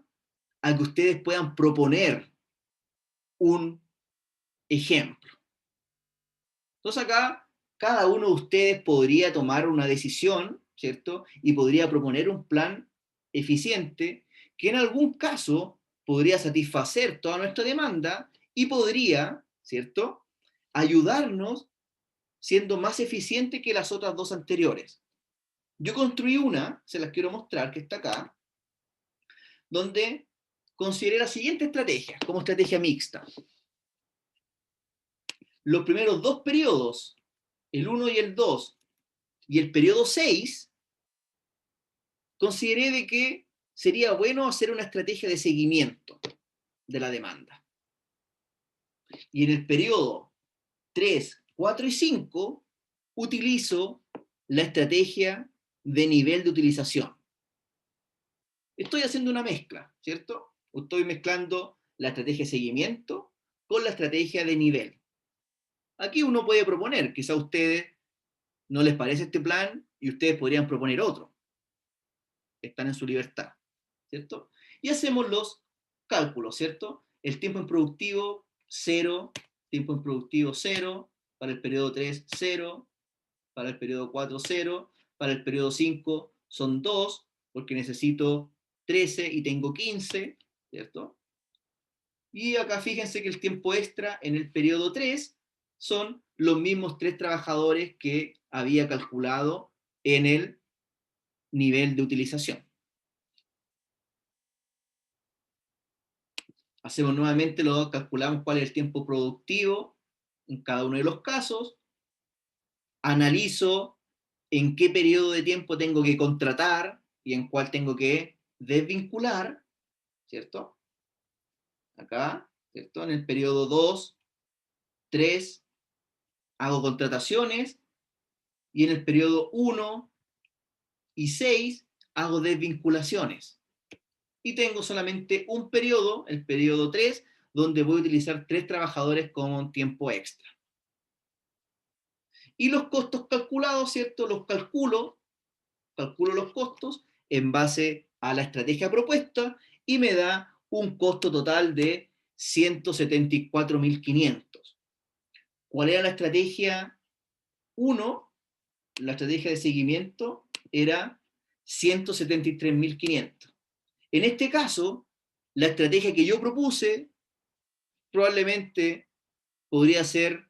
a que ustedes puedan proponer un ejemplo. Entonces acá, cada uno de ustedes podría tomar una decisión, ¿cierto? Y podría proponer un plan eficiente que en algún caso podría satisfacer toda nuestra demanda y podría, ¿cierto?, ayudarnos siendo más eficiente que las otras dos anteriores. Yo construí una, se las quiero mostrar, que está acá, donde consideré la siguiente estrategia, como estrategia mixta. Los primeros dos periodos, el 1 y el 2, y el periodo 6, consideré de que sería bueno hacer una estrategia de seguimiento de la demanda. Y en el periodo 3, 4 y 5, utilizo la estrategia de nivel de utilización. Estoy haciendo una mezcla, ¿cierto? Estoy mezclando la estrategia de seguimiento con la estrategia de nivel. Aquí uno puede proponer, quizá a ustedes no les parece este plan y ustedes podrían proponer otro. Están en su libertad, ¿cierto? Y hacemos los cálculos, ¿cierto? El tiempo improductivo, 0, tiempo improductivo 0, para el periodo 3, 0, para el periodo 4, 0, para el periodo 5 son 2, porque necesito 13 y tengo 15, ¿cierto? Y acá fíjense que el tiempo extra en el periodo 3 son los mismos 3 trabajadores que había calculado en el nivel de utilización. Hacemos nuevamente, calculamos cuál es el tiempo productivo en cada uno de los casos, analizo en qué periodo de tiempo tengo que contratar y en cuál tengo que desvincular, ¿cierto? Acá, ¿cierto? En el periodo 2, 3, hago contrataciones, y en el periodo 1 y 6 hago desvinculaciones. Y tengo solamente un periodo, el periodo 3, donde voy a utilizar 3 trabajadores como tiempo extra. Y los costos calculados, ¿cierto? Los calculo los costos en base a la estrategia propuesta y me da un costo total de 174.500. ¿Cuál era la estrategia 1? La estrategia de seguimiento era 173.500. En este caso, la estrategia que yo propuse probablemente podría ser,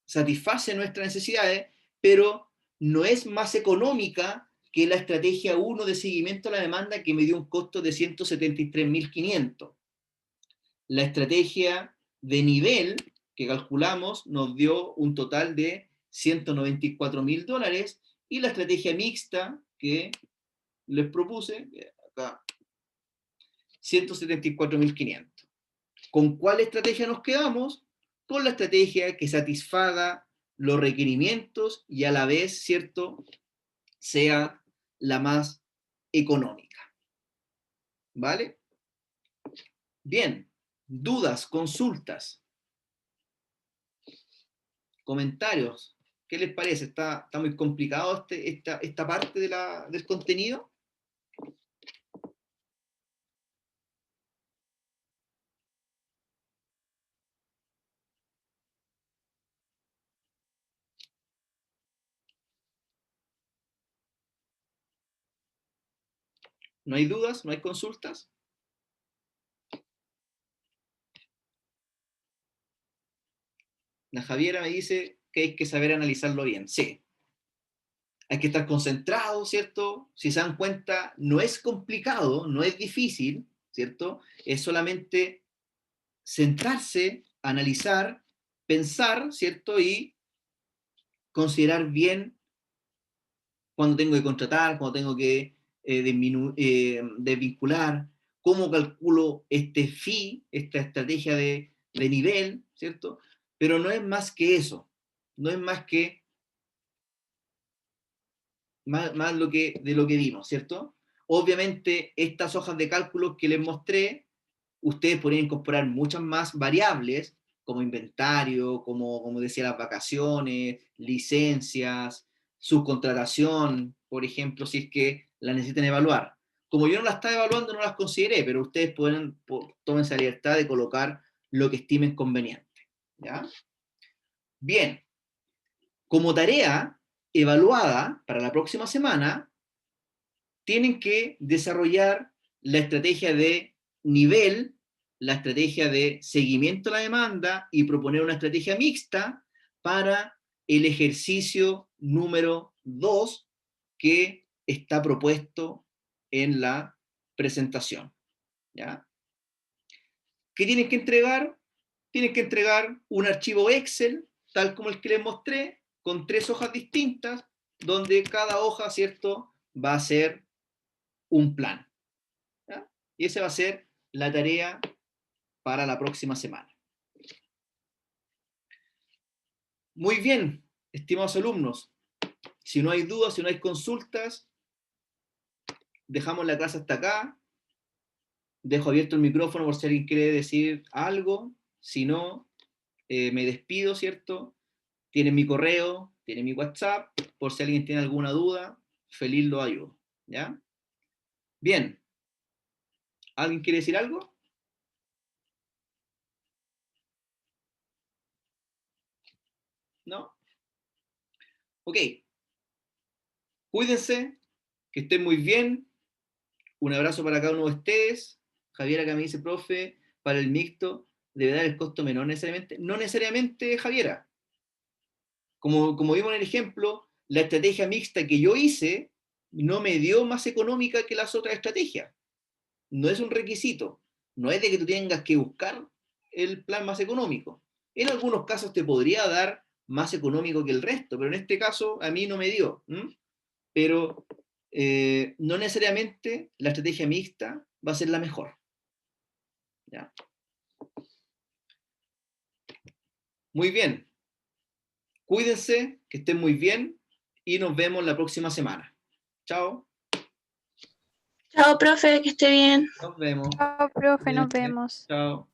satisface nuestras necesidades, pero no es más económica que la estrategia 1 de seguimiento a la demanda, que me dio un costo de 173.500. La estrategia de nivel que calculamos nos dio un total de $194.000, y la estrategia mixta que les propuse, acá, 174.500. ¿Con cuál estrategia nos quedamos? Con la estrategia que satisfaga los requerimientos y a la vez, ¿cierto?, sea la más económica. ¿Vale? Bien. Dudas, consultas, comentarios. ¿Qué les parece? ¿Está muy complicado esta parte del contenido? ¿No hay dudas? ¿No hay consultas? La Javiera me dice que hay que saber analizarlo bien, sí. Hay que estar concentrado, ¿cierto? Si se dan cuenta, no es complicado, no es difícil, ¿cierto? Es solamente sentarse, analizar, pensar, ¿cierto? Y considerar bien cuándo tengo que contratar, cuándo tengo que desvincular, cómo calculo este fee, esta estrategia de nivel, ¿cierto? Pero no es más que eso, no es más que más de lo que vimos, ¿cierto? Obviamente, estas hojas de cálculo que les mostré, ustedes podrían incorporar muchas más variables, como inventario, como decía, las vacaciones, licencias, subcontratación, por ejemplo, si es que la necesitan evaluar. Como yo no la estaba evaluando, no las consideré, pero ustedes tómense la libertad de colocar lo que estimen conveniente. ¿Ya? Bien, como tarea evaluada para la próxima semana, tienen que desarrollar la estrategia de nivel, la estrategia de seguimiento a la demanda y proponer una estrategia mixta para el ejercicio número 2 que está propuesto en la presentación. ¿Ya? ¿Qué tienen que entregar? Tienen que entregar un archivo Excel, tal como el que les mostré, con 3 hojas distintas, donde cada hoja, ¿cierto?, va a ser un plan. ¿Ya? Y esa va a ser la tarea para la próxima semana. Muy bien, estimados alumnos. Si no hay dudas, si no hay consultas, dejamos la clase hasta acá. Dejo abierto el micrófono por si alguien quiere decir algo. Si no, me despido, ¿cierto? Tienen mi correo, tienen mi WhatsApp. Por si alguien tiene alguna duda, feliz lo ayudo. ¿Ya? Bien. ¿Alguien quiere decir algo? ¿No? Ok. Cuídense, que estén muy bien. Un abrazo para cada uno de ustedes. Javiera acá me dice, profe, para el mixto, ¿debe dar el costo menor necesariamente? No necesariamente, Javiera. Como vimos en el ejemplo, la estrategia mixta que yo hice no me dio más económica que las otras estrategias. No es un requisito. No es de que tú tengas que buscar el plan más económico. En algunos casos te podría dar más económico que el resto, pero en este caso a mí no me dio. Pero no necesariamente la estrategia mixta va a ser la mejor. ¿Ya? Muy bien. Cuídense, que estén muy bien y nos vemos la próxima semana. Chao. Chao, profe, que esté bien. Nos vemos. Chao, profe, nos Cuídense. vemos. Chao.